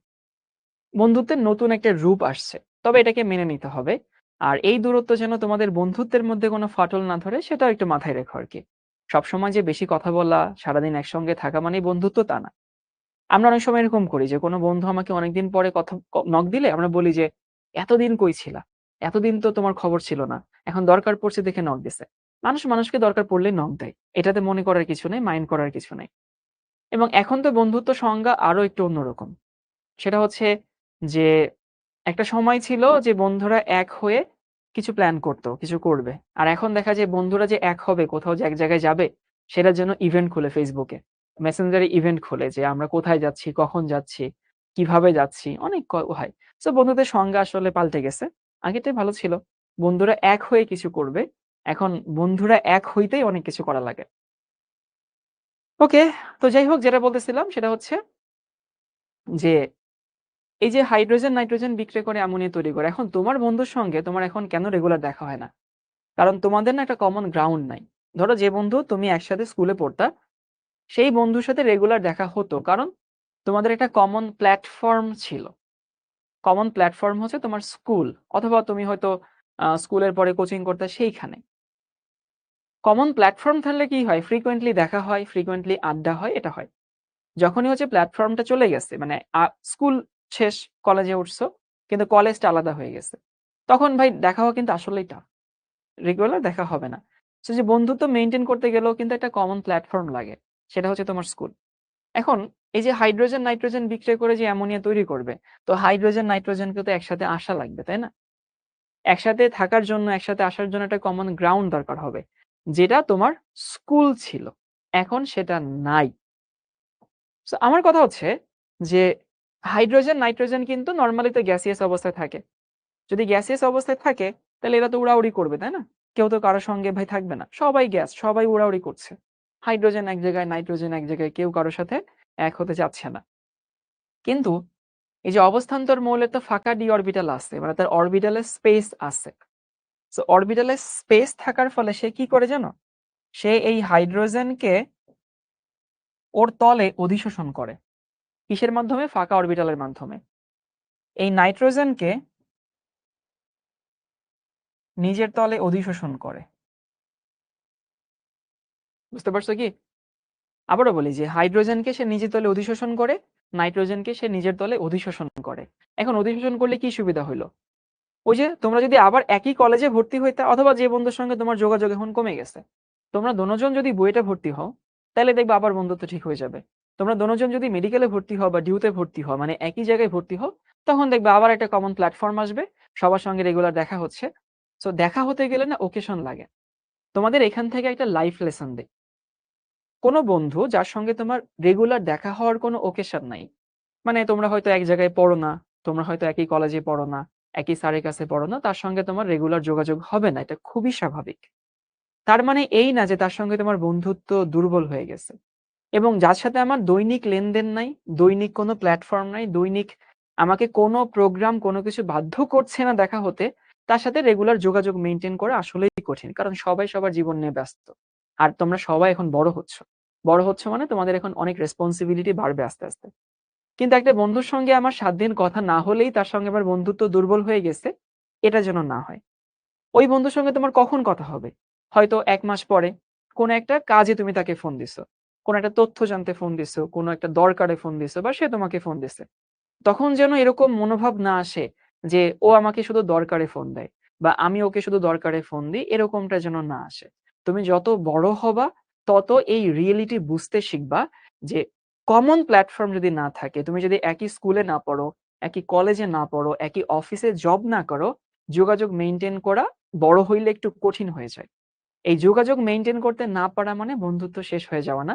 বন্ধুত্বের নতুন একটা রূপ আসছে, তবে এটাকে মেনে নিতে হবে। আর এই দূরত্ব যেন তোমাদের বন্ধুত্বের মধ্যে কোনো ফাটল না ধরে, সেটাও একটু মাথায় রেখো আর কি। সবসময় যে বেশি কথা বলা, সারাদিন একসঙ্গে থাকা মানেই বন্ধুত্ব, তা না। আমরা অনেক সময় এরকম করি যে কোনো বন্ধু আমাকে অনেকদিন পরে কথা নক দিলে আমরা বলি যে, এতদিন কই ছিলা, এতদিন তো তোমার খবর ছিল না, এখন দরকার পড়ছে দেখে নক দিছে। মানুষ মানুষকে দরকার পড়লেই নক দেয়, এটাতে মনে করার কিছু নেই, মাইন্ড করার কিছু নেই। এবং এখন তো বন্ধুত্ব সংজ্ঞা আরো একটু অন্যরকম। সেটা হচ্ছে যে, একটা সময় ছিল যে বন্ধুরা এক হয়ে কিছু প্ল্যান করতো, কিছু করবে। আর এখন দেখা যায় বন্ধুরা যে এক হবে, কোথাও যে এক জায়গায় যাবে, সেটার জন্য ইভেন্ট খুলে ফেসবুকে, মেসেঞ্জারে ইভেন্ট খুলে, যে আমরা কোথায় যাচ্ছি, কখন যাচ্ছি, কিভাবে যাচ্ছি, অনেক হয়। সো বন্ধুদের সংজ্ঞা আসলে পাল্টে গেছে। আগেটাই ভালো ছিল, বন্ধুরা এক হয়ে কিছু করবে। এখন বন্ধুরা এক হইতেই অনেক কিছু করা লাগে। ওকে, তো যাই হোক, যেটা বলতেছিলাম সেটা হচ্ছে যে, এই যে হাইড্রোজেন নাইট্রোজেন বিক্রিয়া করে অ্যামোনিয়া তৈরি করে, এখন তোমার বন্ধুর সঙ্গে তোমার এখন কেন রেগুলার দেখা হয় না? কারণ তোমাদের না একটা কমন গ্রাউন্ড নাই। ধরো যে বন্ধু তুমি একসাথে স্কুলে পড়তা, সেই বন্ধুর সাথে রেগুলার দেখা হতো, কারণ তোমাদের একটা কমন প্ল্যাটফর্ম ছিল। কমন প্ল্যাটফর্ম হচ্ছে তোমার স্কুল, অথবা তুমি হয়তো স্কুলের পরে কোচিং করতে, সেইখানে কমন প্ল্যাটফর্ম থাকলে কি হয়, ফ্রিকোয়েন্টলি দেখা হয়, ফ্রিকোয়েন্টলি আড্ডা হয়, এটা হয়। যখনই হচ্ছে প্ল্যাটফর্মটা চলে গেছে, মানে স্কুল শেষ, কলেজে উঠছো, কিন্তু কলেজটা আলাদা হয়ে গেছে, তখন ভাই দেখা হওয়া কিন্তু আসলেই টাফ, রেগুলার দেখা হবে না। সো যে বন্ধুত্ব মেনটেন করতে গেলেও কিন্তু একটা কমন প্ল্যাটফর্ম লাগে, সেটা হচ্ছে তোমার স্কুল। এখন এই যে হাইড্রোজেন নাইট্রোজেন বিক্রিয়া করে যে অ্যামোনিয়া তৈরি করবে, তো হাইড্রোজেন নাইট্রোজেনকে তো একসাথে আসা লাগবে, তাই না? একসাথে থাকার জন্য, একসাথে আসার জন্য একটা কমন গ্রাউন্ড দরকার হবে, যেটা তোমার স্কুল ছিল, এখন সেটা নাই। সো আমার কথা হচ্ছে যে হাইড্রোজেন নাইট্রোজেন কিন্তু নর্মালি তো গ্যাসিয়াস অবস্থায় থাকে। যদি গ্যাসিয়াস অবস্থায় থাকে তাহলে এরা তো উড়াউড়ি করবে, তাই না? কেউ তো কারোর সঙ্গে ভাই থাকবে না, সবাই গ্যাস, সবাই উড়াউড়ি করছে। হাইড্রোজেন এক জায়গায়, নাইট্রোজেন এক জায়গায়, কেউ কারোর সাথে এক হতে চাচ্ছে না। কিন্তু এই যে অবস্থান্তর মৌলের তো ফাঁকা ডি অরবিটাল আছে, মানে তার অরবিটালের স্পেস আছে। সো অরবিটালের স্পেস থাকার ফলে সে কি করে জানো? সে এই হাইড্রোজেনকে ওর তলে অধিশোষণ করে। কিসের মাধ্যমে? ফাঁকা অরবিটালের মাধ্যমে। এই নাইট্রোজেনকে নিজের তলে অধিশোষণ করে। বুঝতে পারছো কি? আবারও বলি যে হাইড্রোজেনকে সে নিজের তলে অধিশোষণ করে, নাইট্রোজেনকে সে নিজের তলে অধিশোষণ করে। এখন অধিশোষণ করলে কি সুবিধা হইলো? ওই যে তোমরা যদি আবার একই কলেজে ভর্তি হইতে, অথবা যে বন্ধুর সঙ্গে তোমার যোগাযোগ এখন কমে গেছে, তোমরা দোনোজন যদি বুয়েটে ভর্তি হও, তাহলে দেখবে আবার বন্ধুত্ব ঠিক হয়ে যাবে। তোমরা দোনোজন যদি মেডিকেলে ভর্তি হও বা ডিউতে ভর্তি হও, মানে একই জায়গায় ভর্তি হও, তখন দেখবে আবার একটা কমন প্ল্যাটফর্ম আসবে, সবার সঙ্গে রেগুলার দেখা হচ্ছে। সো দেখা হতে গেলে না ওকেশন লাগে। তোমাদের এখান থেকে একটা লাইফ লেসন দেই। কোনো বন্ধু যার সঙ্গে তোমার রেগুলার দেখা হওয়ার কোনো ওকেশন নাই, মানে তোমরা হয়তো এক জায়গায় পড়ো না, তোমরা হয়তো একই কলেজে পড়ো না, একই স্যারের কাছে পড়ো না, তার সঙ্গে তোমার রেগুলার যোগাযোগ হবে না, এটা খুবই স্বাভাবিক। তার মানে এই না যে তার সঙ্গে তোমার বন্ধুত্ব দুর্বল হয়ে গেছে। এবং যার সাথে আমার দৈনিক লেনদেন নাই, দৈনিক কোনো প্ল্যাটফর্ম নাই, দৈনিক আমাকে কোনো প্রোগ্রাম কোনো কিছু বাধ্য করছে না দেখা হতে, তার সাথে রেগুলার যোগাযোগ মেনটেন করা আসলেই কঠিন, কারণ সবাই সবার জীবন নিয়ে ব্যস্ত। আর তোমরা সবাই এখন বড় হচ্ছ, বড় হচ্ছ মানে তোমাদের এখন অনেক রেসপন্সিবিলিটি বাড়বে আস্তে আস্তে। কিন্তু একটা বন্ধুর সঙ্গে আমার ৭ দিন কথা না হলেই তার সঙ্গে আমার বন্ধুত্ব দুর্বল হয়ে গেছে, এটা যেন না হয়। ওই বন্ধুর সঙ্গে তোমার কখন কথা হবে? হয়তো ১ মাস পরে কোনো একটা কাজে তুমি তাকে ফোন দিছো। কোনো একটা তথ্য জানতে ফোন দিছো, কোনো একটা দরকারে ফোন দিছো, বা সে তোমাকে ফোন দিছে। তখন যেন এরকম মনোভাব না আসে যে ও আমাকে শুধু দরকারে ফোন দেয়, বা আমি ওকে শুধু দরকারে ফোন দিই, এরকমটা যেন না আসে। তুমি যত বড় হবা তত এই রিয়েলিটি বুঝতে শিখবা যে কমন প্ল্যাটফর্ম যদি না থাকে, তুমি যদি একই স্কুলে না পড়ো, একই কলেজে না পড়ো, একই অফিসে জব না করো, যোগাযোগ মেইনটেইন করা বড় হইলে একটু কঠিন হয়ে যায়। এই যোগাযোগ মেইনটেইন করতে না পারা মানে বন্ধুত্ব শেষ হয়ে যাওয়া না।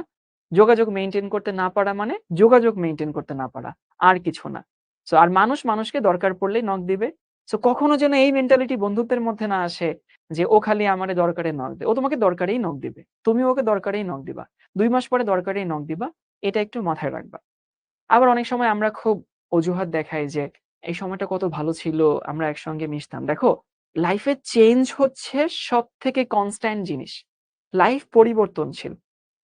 যোগাযোগ মেইনটেইন করতে না পারা মানে যোগাযোগ মেইনটেইন করতে না পারা, আর কিছু না। সো আর মানুষ মানুষকে দরকার পড়লেই নক দিবে। সো কখনো যেন এই মেন্টালিটি বন্ধুত্বের মধ্যে না আসে যে ও খালি আমারে দরকারে নক দেয়। ও তোমাকে দরকারেই নক দিবে। তুমি ওকে দরকারেই নক দিবা। ২ মাস পরে দরকারেই নক দিবা। এটা একটু মাথায় রাখবা। আবার অনেক সময় আমরা খুব অজুহাত দেখাই যে এই সময়টা কত ভালো ছিল, আমরা একসঙ্গে মিশতাম। দেখো, লাইফে চেঞ্জ হচ্ছে সবথেকে কনস্ট্যান্ট জিনিস। লাইফ পরিবর্তনশীল।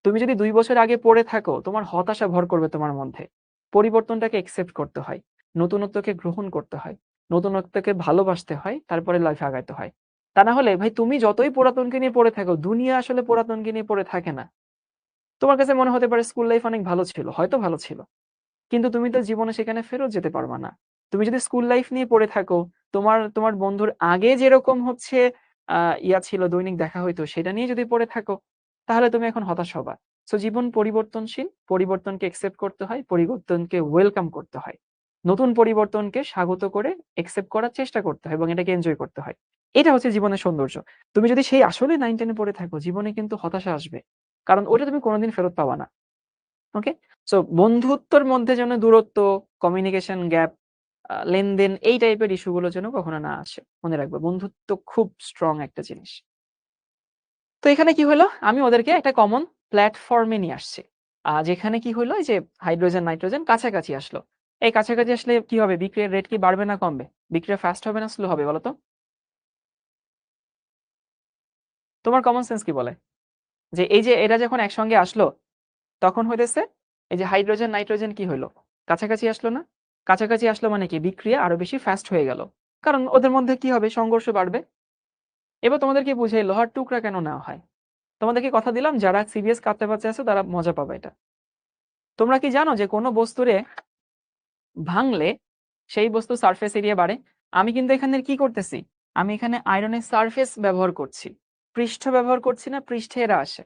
তুমি যদি ২ বছর আগে পড়ে থাকো, তোমার হতাশা ভর করবে তোমার মধ্যে। পরিবর্তনটাকে একসেপ্ট করতে হয়। নতুনত্বকে গ্রহণ করতে হয়। নতুনত্বকে ভালোবাসতে হয়, তারপরে লাইফে আগাইতে হয়। তা না হলে ভাই তুমি যতই পুরাতনকে নিয়ে পড়ে থাকো, দুনিয়া আসলে পুরাতনকে নিয়ে পড়ে থাকে না। তোমার কাছে মনে হতে পারে স্কুল লাইফ অনেক ভালো ছিল, হয়তো ভালো ছিল। কিন্তু তুমি তো জীবনে সেখানে ফেরত যেতে পারবা না। তুমি যদি স্কুল লাইফ নিয়ে পড়ে থাকো, তোমার বন্ধুর আগে যেরকম হচ্ছে ছিল, দৈনিক দেখা হইতো, সেটা নিয়ে যদি পড়ে থাকো, তাহলে তুমি এখন হতাশ হবা। সো জীবন পরিবর্তনশীল, পরিবর্তনকে একসেপ্ট করতে হয়, পরিবর্তনকে ওয়েলকাম করতে হয়। নতুন পরিবর্তনকে স্বাগত করে একসেপ্ট করার চেষ্টা করতে হয় এবং এটাকে এনজয় করতে হয়। এটা হচ্ছে জীবনের সৌন্দর্য। তুমি যদি সেই আসলে 9-10 এ পড়ে থাকো, জীবনে কিন্তু হতাশা আসবে। কারণ ওটা তুমি কোনদিন ফেরত পাবা না। ওকে? সো বন্ধুত্বর মধ্যে যেন দূরত্ব, কমিউনিকেশন গ্যাপ, লেনদেন, এই টাইপের ইস্যু গুলো যেন কখনো না আসে। মনে রাখবে বন্ধুত্ব খুব স্ট্রং একটা জিনিস। তো এখানে কি হলো? আমি ওদেরকে একটা কমন প্ল্যাটফর্মে নিয়ে আসছি। যেখানে কি হলো? এই যে হাইড্রোজেন, নাইট্রোজেন কাছাকাছি আসলো। এই কাছাকাছি আসলে কি হবে? বিক্রিয়ার রেট কি বাড়বে না কমবে? বিক্রিয়া ফাস্ট হবে না স্লো হবে বলো তো? তোমার কমন সেন্স কি বলে? যে এই যে এরা যখন একসঙ্গে আসলো, তখন হইতেছে এই যে হাইড্রোজেন, নাইট্রোজেন কি হইলো? কাছাকাছি আসলো না? কাছাকাছি আসলো মানে কি? বিক্রিয়া আরো বেশি ফাস্ট হয়ে গেল। কারণ ওদের মধ্যে কি হবে? সংঘর্ষ বাড়বে। এবার তোমাদেরকে বুঝাই লোহার টুকরা কেন নেওয়া হয়। তোমাদেরকে কথা দিলাম, যারা সিরিয়াস কাঁদতে বাচ্চা আছে তারা মজা পাবে এটা। তোমরা কি জানো যে কোনো বস্তুরে ভাঙলে সেই বস্তু সারফেস এরিয়া বাড়ে? আমি কিন্তু এখানে কি করতেছি? আমি এখানে আয়রনের সারফেস ব্যবহার করছি। পৃষ্ঠ ব্যবহার করছি না, পৃষ্ঠে এরা আসে।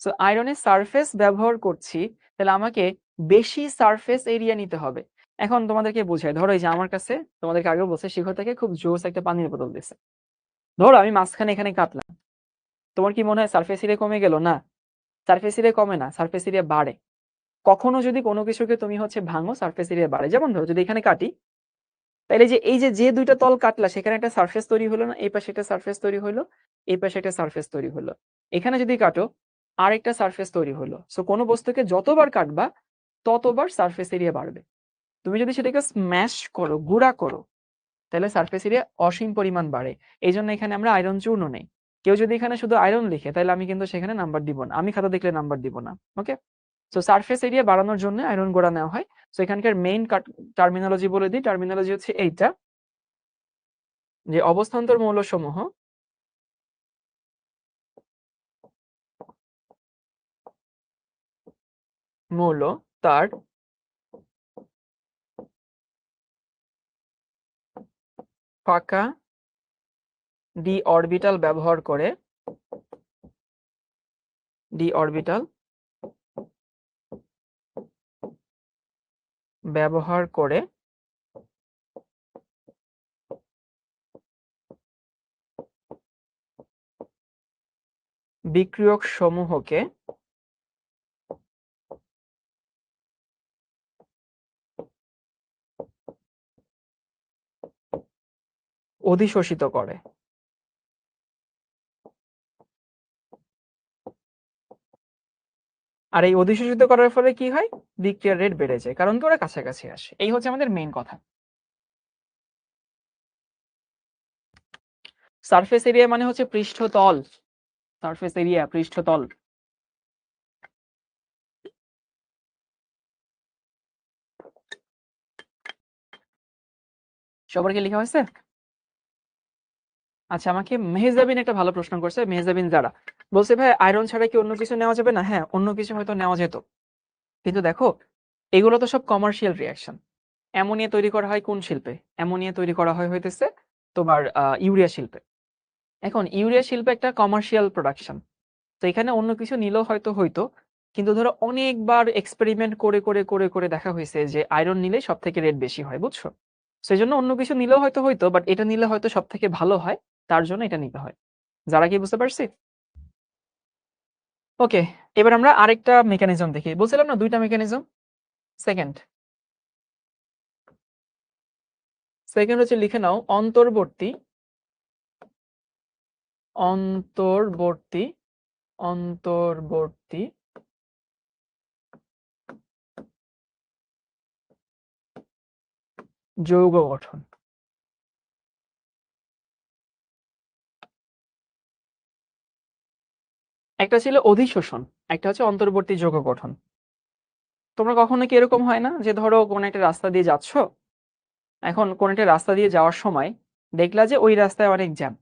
সো আয়রনের সারফেস ব্যবহার করছি, তাহলে আমাকে বেশি সারফেস এরিয়া নিতে হবে। এখন তোমাদেরকে বুঝাই, ধরো এই যে আমার কাছে তোমাদেরকে আগেও বলছে, শিখর থেকে খুব জোস একটা পানির বোতল দিছে। ধরো আমি মাঝখানে এখানে কাটলাম, তোমার কি মনে হয় সারফেস এরিয়া কমে গেল? না, সারফেস এরিয়া কমে না, সারফেস এরিয়া বাড়ে। কখনো যদি কোনো কিছুকে তুমি ভাঙো, সারফেস এরিয়া বাড়ে। যেমন ধরো যদি এখানে কাটি, তাইলে যে এই যে যে দুইটা তল কাটলা, সেখানে একটা সারফেস তৈরি হলো না? এই পাশে একটা সারফেস তৈরি হলো, এই পাশে একটা সারফেস তৈরি হলো। এখানে যদি কাটো, আরেকটা সারফেস তৈরি হলো। সো কোনো বস্তুকে যতবার কাটবা ততবার সারফেস এরিয়া বাড়বে। তুমি যদি সেটাকে স্ম্যাশ করো, গুঁড়া করো, তাহলে সারফেস এরিয়া অসীম পরিমাণ বাড়ে। এই জন্য এখানে আমরা আয়রন চূর্ণ নেই। কেউ যদি এখানে শুধু আয়রন লিখে, তাহলে আমি কিন্তু সেখানে নাম্বার দিব না, আমি খাতা দেখলে নাম্বার দিব না। ওকে, সো সারফেস এরিয়া বাড়ানোর জন্য আয়রন গুঁড়া নেওয়া হয়। সো এখানকার মেইন টার্মিনোলজি বলে দিই। টার্মিনোলজি হচ্ছে এইটা, যে অবস্থান্তর মৌলসমূহ মৌল তার ফাঁকা ডি অরবিটাল ব্যবহার করে বিক্রিয়ক সমূহকে অধিশোষিত করে। আর এই অধিশোষিত করার ফলে কি হয়? বিক্রিয়ার রেট বেড়ে যায়, কারণ কি ওরা কাছাকাছি আসে। এই হচ্ছে আমাদের মেইন কথা। সারফেস এরিয়া মানে হচ্ছে পৃষ্ঠতল। সারফেস এরিয়া পৃষ্ঠতল। সবার কি লেখা হয়েছে? আচ্ছা, আমাকে মেহজাবিন একটা ভালো প্রশ্ন করছে। মেহজাবিন যারা বলছে, ভাই আয়রন ছাড়া কি অন্য কিছু নেওয়া যাবে না? হ্যাঁ, অন্য কিছু হয়তো নেওয়া যেত, কিন্তু দেখো এগুলো তো সব কমার্শিয়াল রিয়াকশন। অ্যামোনিয়া তৈরি করা হয় কোন শিল্পে? অ্যামোনিয়া তৈরি করা হয় হইতেছে তোমার ইউরিয়া শিল্পে। এখন ইউরিয়া শিল্পে একটা কমার্শিয়াল প্রোডাকশন। তো এখানে অন্য কিছু নিলেও হয়তো হইতো, কিন্তু ধরো অনেকবার এক্সপেরিমেন্ট করে করে করে করে দেখা হয়েছে যে আয়রন নিলে সব থেকে রেট বেশি হয়, বুঝছো? সেই জন্য অন্য কিছু নিলেও হয়তো হইতো, বাট এটা নিলে হয়তো সব থেকে ভালো হয়, তার জন্য এটা নিতে হয়। যারা কি বুঝতে পারছি? ওকে, এবার আমরা আরেকটা মেকানিজম দেখি। বলছিলাম না দুইটা মেকানিজম। সেকেন্ড সেকেন্ড হচ্ছে, লিখে নাও অন্তর্বর্তী অন্তর্বর্তী অন্তর্বর্তী যৌগ গঠন। একটা ছিল অধিশোষণ, একটা হচ্ছে অন্তর্বর্তী যৌগ গঠন। তোমরা কখনো কি এরকম হয় না যে ধরো কোন একটা রাস্তা দিয়ে যাচ্ছ, এখন কোন একটা রাস্তা দিয়ে যাওয়ার সময় দেখলা যে ওই রাস্তায় অনেক জ্যাম।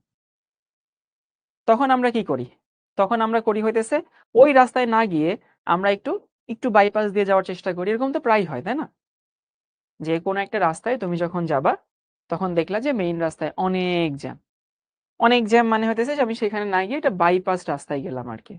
তখন আমরা কি করি? তখন আমরা করি হইতেছে ওই রাস্তায় না গিয়ে আমরা একটু একটু বাইপাস দিয়ে যাওয়ার চেষ্টা করি। এরকম তো প্রায় হয়, তাই না? যে কোনো একটা রাস্তায় তুমি যখন যাবা, তখন দেখলা যে মেইন রাস্তায় অনেক জ্যাম। অনেক জ্যাম মানে হইতেছে যে আমি সেখানে না গিয়ে এটা বাইপাস রাস্তায় গেলাম আর কি।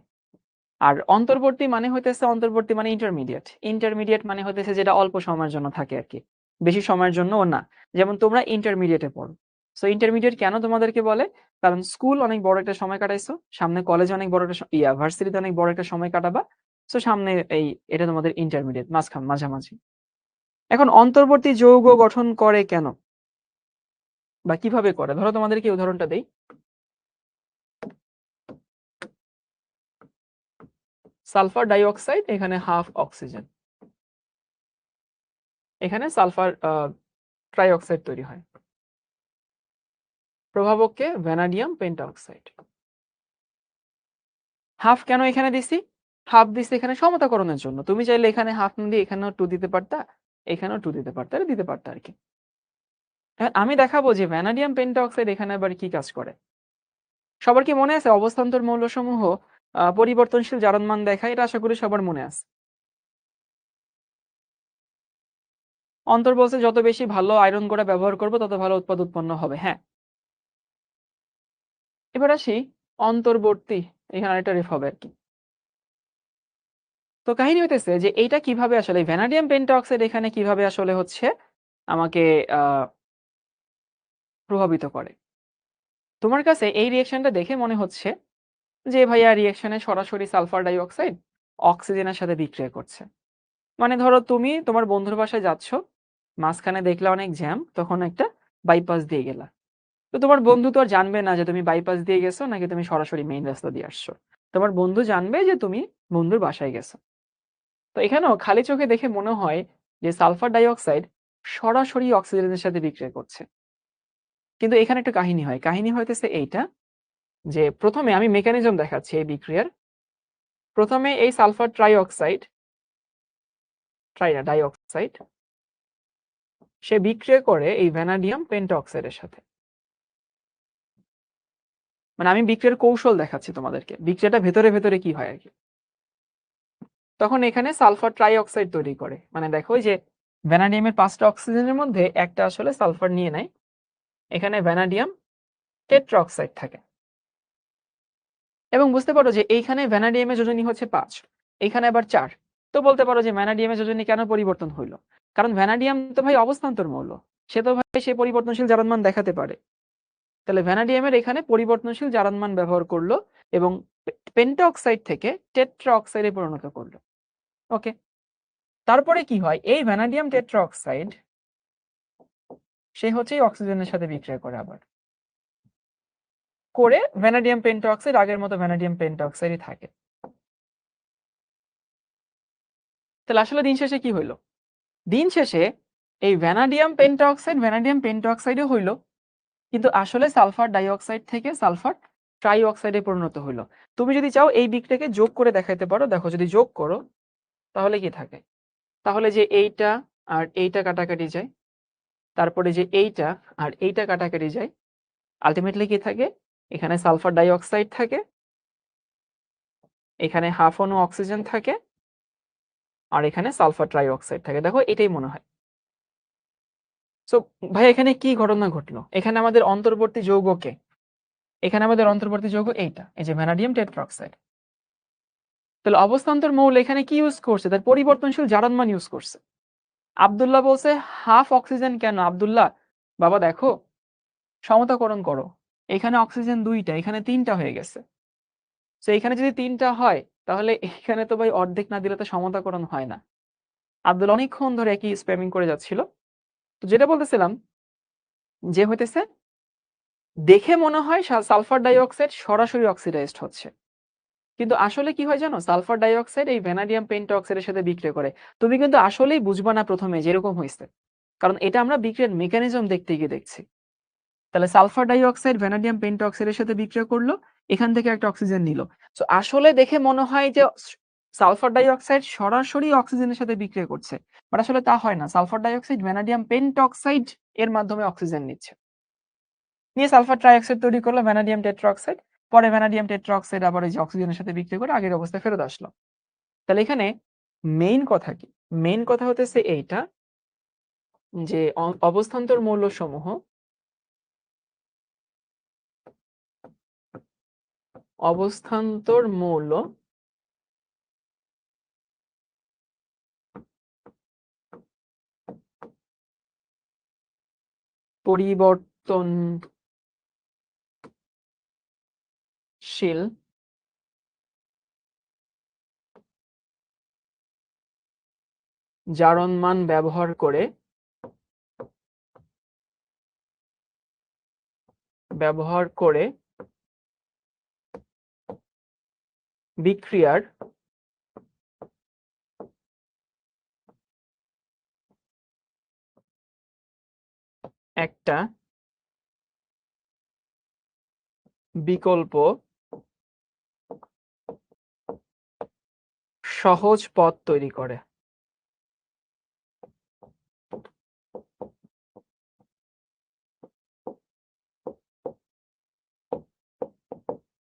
আর অন্তর্বর্তী মানে হইতেছে, অন্তর্বর্তী মানে ইন্টারমিডিয়েট। ইন্টারমিডিয়েট মানে হইতেছে যেটা অল্প সময়ের জন্য থাকে আর কি, বেশি সময়ের জন্য না। যেমন তোমরা ইন্টারমিডিয়েটে পড়ো। সো ইন্টারমিডিয়েট কেন তোমাদেরকে বলে? কারণ স্কুল অনেক বড় একটা সময় কাটাইছো, সামনে কলেজে অনেক বড় একটা ভার্সিটিতে অনেক বড় একটা সময় কাটাবা। সো সামনে এই এটা তোমাদের ইন্টারমিডিয়েট, মাঝামাঝি। এখন অন্তর্বর্তী যৌগ গঠন করে কেন বা কিভাবে করে, ধরো তোমাদেরকে উদাহরণটা দেই। সালফার ডাইঅক্সাইড, এখানে হাফ অক্সিজেন, এখানে সালফার ট্রাইঅক্সাইড তৈরি হয়। প্রভাবককে ভ্যানাডিয়াম পেন্টাঅক্সাইড। হাফ কেন এখানে দিছি? হাফ দিছি এখানে সমতাকরণের জন্য। তুমি চাইলে এখানে হাফ না দিয়ে এখানেও 2 দিতে পারতা, এখানেও 2 দিতে পারতা, দিতে পারতা আর কি। এখন আমি দেখাবো যে ভ্যানাডিয়াম পেন্টাঅক্সাইড এখানে আবার কি কাজ করে। সবার কি মনে আছে অবস্থান্তর মৌলসমূহ পরিবর্তনশীল জারণ মান দেখায়? এটা আশা করি সবার মনে আছে। অন্তর বলছে যত বেশি ভালো আয়রন গুঁড়া ব্যবহার করবো তত ভালো উৎপাদ উৎপন্ন হবে। হ্যাঁ, এবার আসি অন্তর্বর্তী, এখানে আরেকটা রেফ হবে আর কি। তো কাহিনী হইতেছে যে এইটা কিভাবে আসলে ভ্যানাডিয়াম পেন্টঅক্সাইড এখানে কিভাবে আসলে হচ্ছে আমাকে প্রভাবিত করে। তোমার কাছে এই রিঅ্যাকশনটা দেখে মনে হচ্ছে যে ভাইয়া রিঅ্যাকশনে সরাসরি সালফার ডাই অক্সাইড অক্সিজেনের সাথে বিক্রিয়া করছে। মানে ধরো তুমি তোমার বন্ধুর বাসায় যাচ্ছ, মাঝখানে দেখলা অনেক জ্যাম, তখন একটা বাইপাস দিয়ে গেলা। তো তোমার বন্ধু তো আর জানবে না যে তুমি বাইপাস দিয়ে গেছো নাকি তুমি সরাসরি মেইন রাস্তা দিয়ে আসছো। তোমার বন্ধু জানবে যে তুমি বন্ধুর বাসায় গেছো। তো এখানেও খালি চোখে দেখে মনে হয় যে সালফার ডাই অক্সাইড সরাসরি অক্সিজেনের সাথে বিক্রিয়া করছে। কিন্তু এখানে একটা কাহিনী হয়। কাহিনী হইতেছে এইটা যে প্রথমে আমি মেকানিজম দেখাচ্ছি এই বিক্রিয়ার। প্রথমে এই সালফার ডাই অক্সাইড সে বিক্রিয়া করে এই ভ্যানাডিয়াম পেন্টঅক্সাইডের সাথে। মানে আমি বিক্রিয়ার কৌশল দেখাচ্ছি তোমাদেরকে, বিক্রিয়াটা ভেতরে ভেতরে কি হয় আর কি। তখন এখানে সালফার ট্রাই অক্সাইড তৈরি করে, মানে দেখো যে ভ্যানাডিয়ামের 5টা অক্সিজেনের মধ্যে একটা আসলে সালফার নিয়ে নেয়, এখানে ভ্যানাডিয়াম টেট্রা অক্সাইড থাকে। এবং বুঝতে পারো যে এইখানে ভ্যানাডিয়ামের যোজনী হচ্ছে 5, এইখানে আবার 4। তো বলতে পারো যে ভ্যানাডিয়ামের যোজনী কেন পরিবর্তন হইলো, কারণ ভ্যানাডিয়াম তো ভাই অবস্থান্তর মৌল, সে তো ভাই সে পরিবর্তনশীল জারণ মান দেখাতে পারে। তাহলে ভ্যানাডিয়ামের এখানে পরিবর্তনশীল জারণ মান ব্যবহার করলো এবং পেন্টা অক্সাইড থেকে টেট্রা অক্সাইডে পরিণত করলো। ওকে, তারপরে কি হয়, এই ভ্যানাডিয়াম টেট্রা অক্সাইড সে হচ্ছে অক্সিজেনের সাথে বিক্রিয়া করে, আবার করে ভ্যানাডিয়াম পেন্টা অক্সাইড আগের মতো ভ্যানাডিয়াম পেন্টা অক্সাইডই থাকে। তাহলে আসলে দিন শেষে কি হইলো, দিন শেষে এই ভ্যানাডিয়াম পেন্টা অক্সাইডও হইলো, কিন্তু আসলে সালফার ডাই অক্সাইড থেকে সালফার ট্রাই অক্সাইডে পরিণত হইলো। তুমি যদি চাও এই বিক্রিয়াকে যোগ করে দেখাইতে পারো, দেখো যদি যোগ করো তাহলে কি থাকে, তাহলে যে এইটা আর এইটা কাটাকাটি যায়, তারপরে যে এইটা আর এইটা কাটাকাটি যায়, আলটিমেটলি কি থাকে, এখানে সালফার ডাই অক্সাইড থাকে, এখানে হাফ অণু অক্সিজেন থাকে, আর এখানে সালফার ট্রাই অক্সাইড থাকে। দেখো এটাই মনে হয়। সো ভাই এখানে কি ঘটনা ঘটলো, এখানে আমাদের অন্তর্বর্তী যৌগকে, এখানে আমাদের অন্তর্বর্তী যৌগ এইটা, এই যে ভ্যানাডিয়াম টেট্রাঅক্সাইড। তাহলে অবস্থান্তর মৌল এখানে কি ইউজ করছে, তার পরিবর্তনশীল জারণ মান ইউজ করছে। আব্দুল্লাহ বলছে হাফ অক্সিজেন কেন, আব্দুল্লাহ বাবা দেখো সমতাকরণ করো, এখানে অক্সিজেন 2টা, এখানে 3টা হয়ে গেছে। তো এখানে যদি 3টা হয় তাহলে এখানে তো ভাই অর্ধেক না দিলে তো সমতাকরণ হয় না। আব্দুল অনেকক্ষণ ধরে একই স্প্যামিং করে যাচ্ছিল। তো যেটা বলতেছিলাম যে হইতেছে, দেখে মনে হয় সালফার ডাই অক্সাইড সরাসরি অক্সিডাইজড হচ্ছে, কিন্তু আসলে কি হয় জানো, সালফার ডাই অক্সাইড এই ভ্যানাডিয়াম পেন্টা অক্সাইডের সাথে বিক্রিয়া করে। তুমি কিন্তু আসলেই বুঝবা না প্রথমে যেরকম হয়েছে, কারণ এটা আমরা বিক্রিয়ার মেকানিজম দেখতে গিয়ে দেখছি। তাহলে sulphur die oxide vanadium penta অক্সাইডের সাথে বিক্রিয়া করলো, এখান থেকে একটা অক্সিজেন নিল। তো আসলে দেখে মনে হয় যে সালফার ডাই অক্সাইড সরাসরি অক্সিজেনের সাথে বিক্রিয়া করছে, বাট আসলে তা হয় না। Sulphur die oxide vanadium penta oxide এর মাধ্যমে অক্সিজেন নিচ্ছে, নিয়ে সালফার ট্রাই অক্সাইড তৈরি করলো ভ্যানাডিয়াম টেট্রা অক্সাইড। পরে ভ্যানাডিয়াম টেট্রা অক্সাইড আবার এই যে অক্সিজেনের সাথে বিক্রিয়া করে আগের অবস্থায় ফেরত আসলো। তাহলে এখানে মেইন কথা কি, মেইন কথা হতেছে এইটা যে অবস্থান্তর মৌলসমূহ অবস্থান্তর মৌল পরিবর্তনশীল জারণ মান ব্যবহার করে বিক্রিয়ার একটা বিকল্প সহজ পথ তৈরি করে।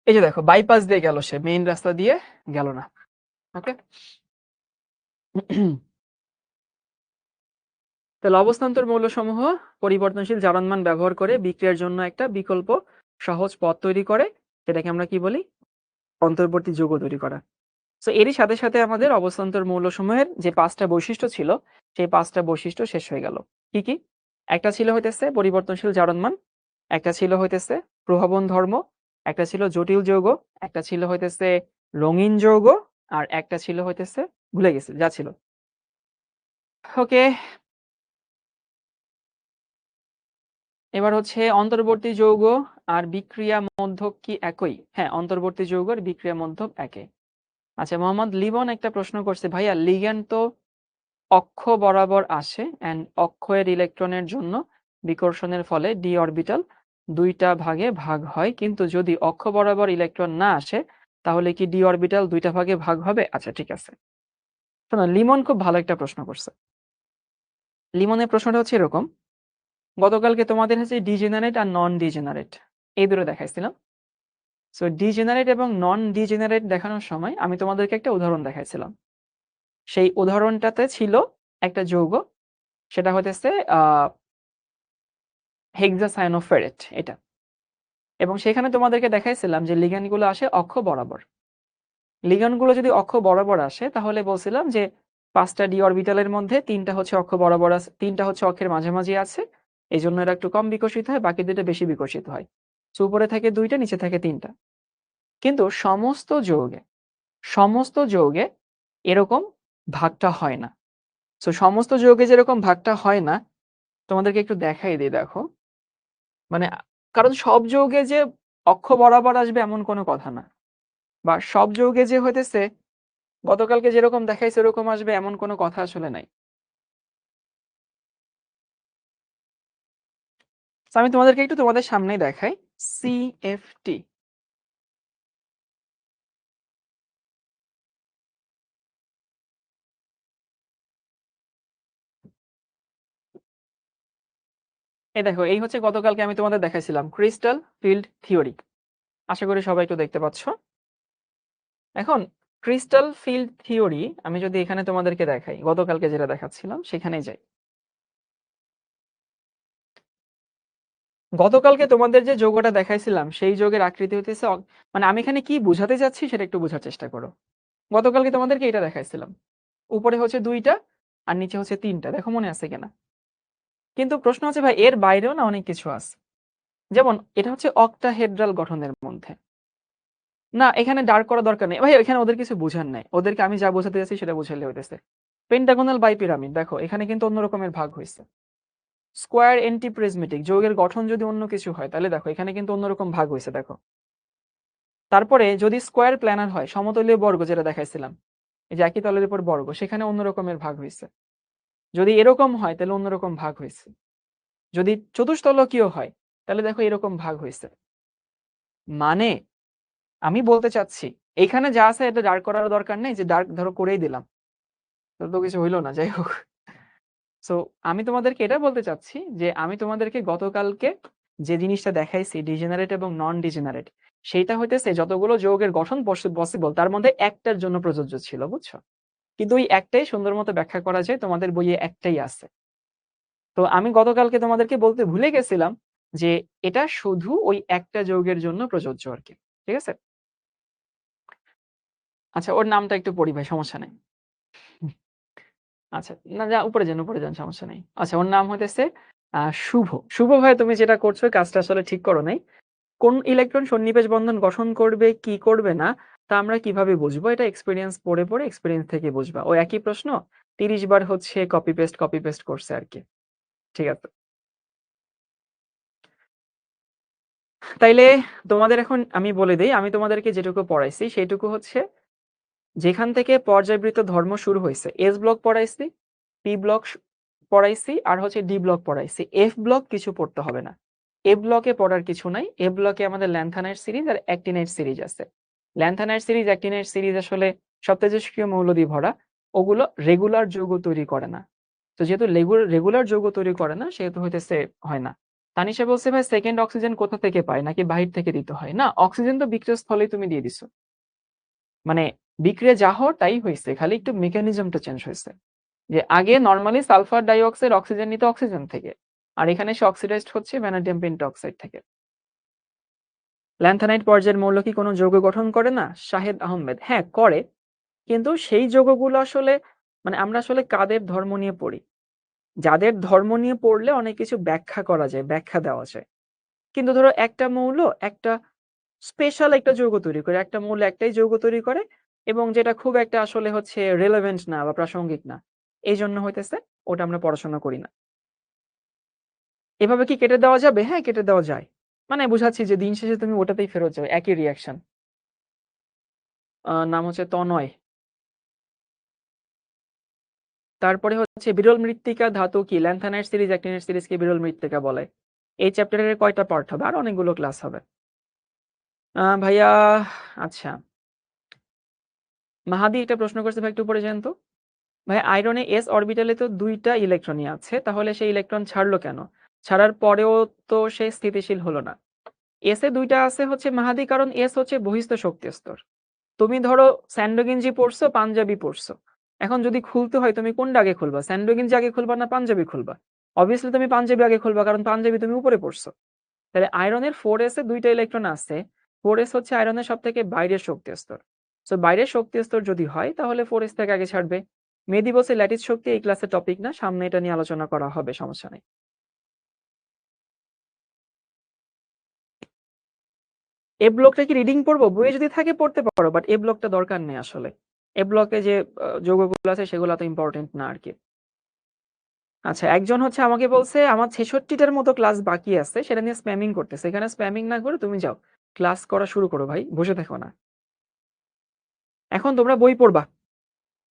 এই যে দেখো বাইপাস দিয়ে গেল, সে মেইন রাস্তা দিয়ে গেল না। ওকে, তাহলে অবস্থান্তর মৌলসমূহ পরিবর্তনশীল জারণ মান ব্যবহার করে বিক্রিয়ার জন্য একটা বিকল্প সহজ পথ তৈরি করে, যেটাকে আমরা কি বলি, অন্তর্বর্তী যৌগ তৈরি করা। সো এরই সাথে সাথে আমাদের অবস্থান্তর মৌলসমূহের যে 5টা বৈশিষ্ট্য ছিল, সেই 5টা বৈশিষ্ট্য শেষ হয়ে গেল। কি, কি? একটা ছিল হইতেছে পরিবর্তনশীল জারণমান, একটা ছিল হইতেছে প্রভাবন ধর্ম, একটা ছিল জটিল যৌগ, একটা ছিল হইতেছে রঙিন যৌগ, আর একটা ছিল হইতেছে ভুলে গেছি যা ছিল। ওকে, এবার হচ্ছে অন্তর্বর্তী যৌগ আর বিক্রিয়া মধ্যক কি একই? হ্যাঁ, অন্তর্বর্তী যৌগ আর বিক্রিয়া মধ্যক একই। আচ্ছা, মোহাম্মদ লিবন একটা প্রশ্ন করছে, ভাইয়া লিগ্যান্ড তো অক্ষ বরাবর আসে এন্ড অক্ষের ইলেকট্রনের জন্য বিকর্ষণের ফলে ডি অরবিটাল 2টা ভাগে ভাগ হয়, কিন্তু যদি অক্ষ বরাবর ইলেকট্রন না আসে তাহলে কি ডি অরবিটাল 2টা ভাগে ভাগ হবে? আচ্ছা, ঠিক আছে। শোনো, লিমন খুব ভালো একটা প্রশ্ন করছে। লিমনের প্রশ্নটা হচ্ছে এরকম, গতকালকে তোমাদের হচ্ছে ডিজেনারেট আর নন ডিজেনারেট এই দুটো দেখাইছিলাম। সো ডিজেনারেট এবং নন ডিজেনারেট দেখানোর সময় আমি তোমাদেরকে একটা উদাহরণ দেখাইছিলাম। সেই উদাহরণটাতে ছিল একটা যৌগ, সেটা হইতেছে হেক্সাসায়ানোফেরেট এটা, এবং সেখানে তোমাদেরকে দেখাইছিলাম যে লিগ্যান্ডগুলো আসে অক্ষ বরাবর। লিগ্যান্ডগুলো যদি অক্ষ বরাবর আসে তাহলে বলছিলাম যে 5টা ডি অরবিটালের মধ্যে 3টা হচ্ছে অক্ষ বরাবর আছে, 3টা হচ্ছে অক্ষের মাঝামাঝি আছে, এই জন্য এরা একটু কম বিকশিত হয়, বাকি 2টা বেশি বিকশিত হয়। সো উপরে থাকে 2টা, নিচে থাকে 3টা। কিন্তু সমস্ত যৌগে এরকম ভাগটা হয় না। সো সমস্ত যৌগে যেরকম ভাগটা হয় না, তোমাদেরকে একটু দেখাই দিই, দেখো। মানে কারণ সব যৌগে যে অক্ষ বরাবর আসবে এমন কোনো কথা না, বা সব যৌগে যে হইতেছে গতকালকে যেরকম দেখাইছে ওরকম আসবে এমন কোনো কথা আসলে নাই। তো আমি তোমাদেরকে একটু তোমাদের সামনেই দেখাই। সিএফটি, এই দেখো, এই হচ্ছে গতকালকে আমি তোমাদের দেখাইছিলাম ক্রিস্টাল ফিল্ড থিওরি। আশা করি সবাই একটু দেখতে পাচ্ছ। এখন ক্রিস্টাল ফিল্ড থিওরি আমি যদি এখানে তোমাদেরকে দেখাই, গতকালকে যেটা দেখাচ্ছিলাম সেখানেই যাই। গতকালকে তোমাদের যে যৌগটা দেখাইছিলাম সেই যৌগের আকৃতি হইতেছে মানে আমি এখানে কি বুঝাতে যাচ্ছি সেটা একটু বোঝার চেষ্টা করো। গতকালকে তোমাদেরকে এটা দেখাইছিলাম, উপরে হচ্ছে 2টা আর নিচে হচ্ছে 3টা, দেখো মনে আছে কিনা। কিন্তু প্রশ্ন হচ্ছে ভাই এর বাইরেও না অনেক কিছু আছে। যেমন এটা হচ্ছে অক্টাহেড্রাল গঠনের মধ্যে। না, এখানে ডার্ক করা দরকার নেই ভাই, এখানে ওদের কিছু বুঝার নাই, ওদেরকে আমি যা বোঝাতে যাচ্ছি সেটা বুঝাইলে হইতেছে। পেন্টাগোনাল বাইপিরামিড, দেখো এখানে কিন্তু অন্য রকমের ভাগ হয়েছে। স্কোয়ার এন্টিপ্রিজমেটিক, যৌগের গঠন যদি অন্য কিছু হয় তাহলে দেখো এখানে কিন্তু অন্যরকম ভাগ হয়েছে, দেখো। তারপরে যদি স্কোয়ার প্ল্যানার হয়, সমতলীয় বর্গ যেটা দেখাইছিলাম, এই যে একই তলের উপর বর্গ, সেখানে অন্য রকমের ভাগ হয়েছে। যদি এরকম হয় তাহলে অন্যরকম ভাগ হয়েছে। যদি চতুস্তলকীয় হয় তাহলে দেখো এরকম ভাগ হয়েছে। মানে আমি বলতে চাচ্ছি এখানে যা আছে এটা ডার্ক করার দরকার নেই, যে ডার্ক ধরো করেই দিলাম, তো কিছু হইলো না, যাই হোক। সো আমি তোমাদেরকে এটা বলতে চাচ্ছি যে আমি তোমাদেরকে গতকালকে যে জিনিসটা দেখাইছি ডিজেনারেট এবং নন ডিজেনারেট, সেইটা হইতেছে যতগুলো যৌগের গঠন পসিবল তার মধ্যে একটার জন্য প্রযোজ্য ছিল, বুঝছো। কিন্তু ওই একটাই সুন্দর মতো ব্যাখ্যা করা যায়, তোমাদের বইয়ে একটাই আছে। তো আমি গতকালকে তোমাদেরকে বলতে ভুলে গেছিলাম যে এটা শুধু ওই একটা যৌগের জন্য প্রযোজ্য আর কি, ঠিক আছে। আচ্ছা, ওর নামটা একটু পড়ি ভাই, সমস্যা নেই। আচ্ছা, না যা উপরে যান, সমস্যা নেই। আচ্ছা, ওর নাম হইতেছে শুভ। শুভ ভাই, তুমি যেটা করছো কাজটা আসলে ঠিক করো নাই। কোন ইলেকট্রন সন্নিবেশ বন্ধন গঠন করবে কি করবে না তা আমরা কিভাবে বুঝবো? এটা এক্সপেরিয়েন্স পড়ে এক্সপেরিয়েন্স থেকে বুঝবা। ওই একই প্রশ্ন 30 বার হচ্ছে কপি পেস্ট করছে আর কি, ঠিক আছে। তাইলে তোমাদের এখন আমি বলে দেই, আমি তোমাদেরকে যেটুকু পড়াইছি সেইটুকু হচ্ছে যেখান থেকে পর্যায়বৃত্ত ধর্ম শুরু হয়েছে, এস ব্লক পড়াইছি, পি ব্লক পড়াইছি, আর হচ্ছে ডি ব্লক পড়াইছি। এফ ব্লক কিছু পড়তে হবে না, এফ ব্লকে পড়ার কিছু নাই। এফ ব্লকে আমাদের ল্যান্থানাইট সিরিজ আর অ্যাক্টিনাইট সিরিজ আছে। ল্যান্থানাইট সিরিজ, অ্যাক্টিনাইট সিরিজ আসলে সপ্তাহজস্ক্রিয় মৌল দিয়ে ভরা, ওগুলো রেগুলার যৌগ তৈরি করে না। তো যেহেতু রেগুলার যৌগ তৈরি করে না সেহেতু হইতেছে হয় না। তানিশা বলছে ভাই সেকেন্ড অক্সিজেন কোথা থেকে পায়, নাকি বাহির থেকে দিতে হয়? না, অক্সিজেন তো বিক্রিয়া স্থলেই তুমি দিয়ে দিছো, মানে বিক্রিয়া যা হওয়ার তাই হয়েছে, খালি একটু মেকানিজমটা চেঞ্জ হয়েছে। যে আগে normally sulphur die oxide oxygen নিতে অক্সিজেন থেকে, আর এখানে সে অক্সিডাইজড হচ্ছে ভ্যানাডিয়াম পেন্টঅক্সাইড থেকে। ল্যান্থানাইট পর্যায়ের মৌল কি কোনো যৌগ গঠন করে না? শাহেদ আহমেদ, হ্যাঁ করে। কিন্তু সেই যৌগগুলো আসলে মানে আমরা আসলে কাদের ধর্ম নিয়ে পড়ি? যাদের ধর্ম নিয়ে পড়লে অনেক কিছু ব্যাখ্যা করা যায়, ব্যাখ্যা দেওয়া যায়। কিন্তু ধরো একটা মৌল একটা স্পেশাল একটা যৌগ তৈরি করে। একটা মৌল একটাই যৌগ তৈরি করে এবং যেটা খুব একটা আসলে হচ্ছে রেলেভেন্ট না বা প্রাসঙ্গিক না। এইজন্য হইতেছে ওটা আমরা পড়াশোনা করি না। এভাবে কি কেটে দেওয়া যাবে? হ্যাঁ, কেটে দেওয়া যায়। মানে বুঝাচ্ছি যে দিন শেষে তুমি ওটাতেই ফেরত যাবে। একই রিঅ্যাকশন। নাম হচ্ছে তনয়। তারপরে হচ্ছে বিরল মৃত্তিকা ধাতু কি? ল্যান্থানাইট সিরিজ, অ্যাক্টিনাইট সিরিজকে বিরল মৃত্তিকা বলে। এই চ্যাপ্টারের কয়টা পার্ট হবে? আর অনেকগুলো ক্লাস হবে। ভাইয়া আচ্ছা। মাহাদি একটা প্রশ্ন করছে ভাই একটু উপরে যান তো। ভাই আয়রনে s অরবিটালে তো ২ টা ইলেকট্রনই আছে। তাহলে সে ইলেকট্রন ছাড়লো কেন? ছাড়ার পরেও তো সে স্থিতিশীল হলো না। s এ ২ টা আছে হচ্ছে মাহাদি কারণ s হচ্ছে বহিঃস্থ শক্তি স্তর। তুমি ধরো স্যান্ডো গেঞ্জি পড়ছো, পাঞ্জাবি পড়ছো। এখন যদি খুলতে হয় তুমি কোনটা আগে খুলবা? স্যান্ডো গেঞ্জি আগে খুলবা না পাঞ্জাবি খুলবা? অবভিয়াসলি তুমি পাঞ্জাবি আগে খুলবা কারণ পাঞ্জাবি তুমি উপরে পড়ছো। তাহলে আয়রনের 4s এ ২ টা ইলেকট্রন আছে। 4s হচ্ছে আয়রনের সবথেকে বাইরের শক্তি স্তর। সো বাইরের শক্তি স্তর যদি হয় তাহলে 4s থেকে আগে ছাড়বে। মেহেদী বলছে ল্যাটিস শক্তি এই ক্লাসের টপিক না, সামনে এটা নিয়ে আলোচনা করা হবে, সমস্যা নেই। এ ব্লকটা কি রিডিং পড়বো? বইয়ে যদি থাকে পড়তে পারো, বাট এ ব্লকটা দরকার নেই আসলে। এ ব্লকে যে যৌগগুলো আছে সেগুলো তো ইম্পর্টেন্ট না আরকি। আচ্ছা, একজন হচ্ছে আমাকে বলছে আমার ৬৬টার মতো ক্লাস বাকি আছে, সেটা নিয়ে স্প্যামিং করতেছে। এখানে স্প্যামিং না করে তুমি যাও, ক্লাস করা শুরু করো ভাই, বসে থেকো না। এখন তোমরা বই পড়বা।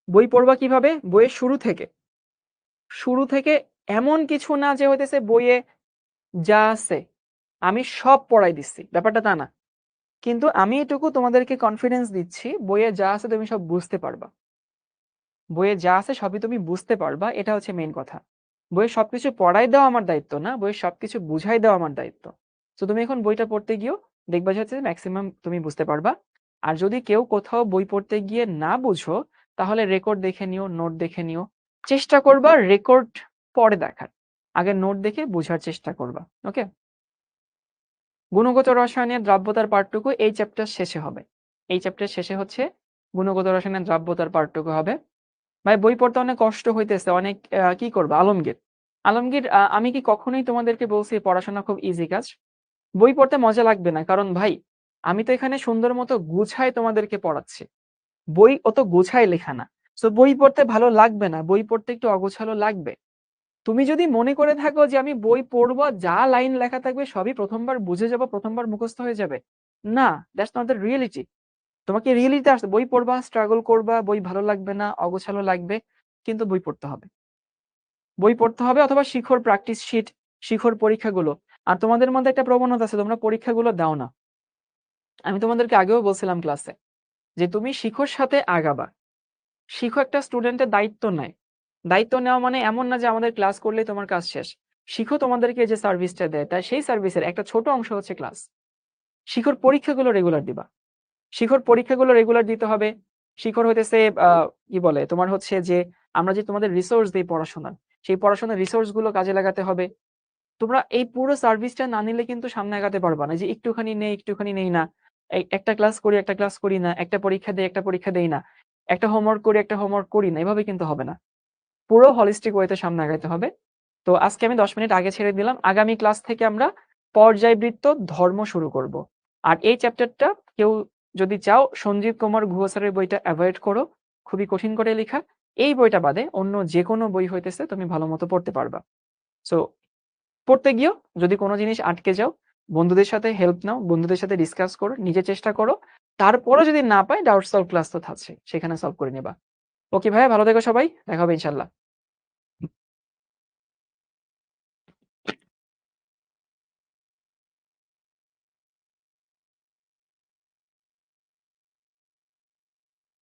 বই পড়বা কিভাবে? বইয়ের শুরু থেকে। শুরু থেকে এমন কিছু না যে হইতেছে বইয়ে যা আছে আমি সব পড়াই দিচ্ছি, ব্যাপারটা তা না। কিন্তু আমি এটুকু তোমাদেরকে কনফিডেন্স দিচ্ছি, বইয়ে যা আছে তুমি সব বুঝতে পারবা। বইয়ে যা আছে সবই তুমি বুঝতে পারবা, এটা হচ্ছে মেইন কথা। বইয়ে সবকিছু পড়াই দেওয়া আমার দায়িত্ব না, বইয়ে সবকিছু বুঝাই দেওয়া আমার দায়িত্ব। তো তুমি এখন বইটা পড়তে গিয়েও দেখবা যে হচ্ছে ম্যাক্সিমাম তুমি বুঝতে পারবা। আর যদি কেউ কোথাও বই পড়তে গিয়ে না বুঝো তাহলে রেকর্ড দেখে নিও, নোট দেখে নিও। চেষ্টা করবা রেকর্ড পরে দেখার, আগে নোট দেখে বোঝার চেষ্টা করবা। ওকে। গুণগত রসায়নের দ্রাব্যতার পাঠটুকু এই চ্যাপ্টার শেষে হবে। এই চ্যাপ্টার শেষে হচ্ছে গুণগত রসায়নের দ্রাব্যতার পাঠটুকু হবে। ভাই বই পড়তে অনেক কষ্ট হইতেছে, অনেক কি করবো? আলমগীর, আলমগীর আমি কি কখনোই তোমাদেরকে বলছি পড়াশোনা খুব ইজি কাজ? বই পড়তে মজা লাগবে না, কারণ ভাই আমি তো এখানে সুন্দর মতো গুছায় তোমাদেরকে পড়াচ্ছি। বই অত গুছায় লেখা না। সো বই পড়তে ভালো লাগবে না, বই পড়তে একটু অগোছালো লাগবে। তুমি যদি মনে করে থাকো যে আমি বই পড়বো, যা লাইন লেখা থাকবে সবই প্রথমবার বুঝে যাবো, প্রথমবার মুখস্থ হয়ে যাবে, না, দ্যাটস নট দ্য রিয়েলিটি। তোমাকে রিয়েলিটি আসতে বই পড়বা, স্ট্রাগল করবা, বই ভালো লাগবে না, অগোছালো লাগবে, কিন্তু বই পড়তে হবে। বই পড়তে হবে অথবা শিখর প্র্যাকটিস শিট, শিখর পরীক্ষাগুলো। আর তোমাদের মধ্যে একটা প্রবণতা আছে, তোমরা পরীক্ষাগুলো দাও না। আমি তোমাদেরকে আগেও বলছিলাম ক্লাসে যে তুমি শিখর সাথে আগাবা। শিখো একটা স্টুডেন্টের দায়িত্ব নেয়। দায়িত্ব নেওয়া মানে এমন না যে আমাদের ক্লাস করলেই তোমার কাজ শেষ। শিখো তোমাদেরকে যে সার্ভিসটা দেয় তাই সেই সার্ভিসের একটা ছোট অংশ হচ্ছে ক্লাস। শিখর পরীক্ষাগুলো রেগুলার দিবা। শিখর পরীক্ষাগুলো রেগুলার দিতে হবে। শিখর হইতেছে কি বলে তোমার হচ্ছে যে আমরা যে তোমাদের রিসোর্স দিই পড়াশোনার, সেই পড়াশোনার রিসোর্স গুলো কাজে লাগাতে হবে। তোমরা এই পুরো সার্ভিসটা না নিলে কিন্তু সামনে আগাতে পারবা না, যে একটুখানি নেই না, একটা ক্লাস করি একটা ক্লাস করি না, একটা পরীক্ষা দেই একটা পরীক্ষা দেই না, একটা হোমওয়ার্ক করি একটা হোমওয়ার্ক করি না, এভাবে কিন্তু হবে না। পুরো হলিস্টিক ওয়েতে সামনে আগাইতে হবে। তো আজকে আমি ১০ মিনিট আগে ছেড়ে দিলাম, আগামী ক্লাস থেকে আমরা পর্যায়বৃত্ত ধর্ম শুরু করব। আর এই চ্যাপ্টারটা কেউ যদি চাও সঞ্জীব কুমার গুহ স্যারের বইটা অ্যাভয়েড করো, খুবই কঠিন করে লেখা। এই বইটা বাদে অন্য যে কোনো বই হইতেছে তুমি ভালো মতো পড়তে পারবা। সো পড়তে গিয়েও যদি কোনো জিনিস আটকে যাও, বন্ধুদের সাথে হেল্প নাও, বন্ধুদের সাথে ডিসকাস করো, নিজে চেষ্টা করো। তারপরও যদি না পাই ডাউট সলভ ক্লাস তো থাকছে, সেখানে সলভ করে নেবা। ওকে ভাইয়া, ভালো থেকো সবাই, দেখা হবে ইনশাল্লাহ।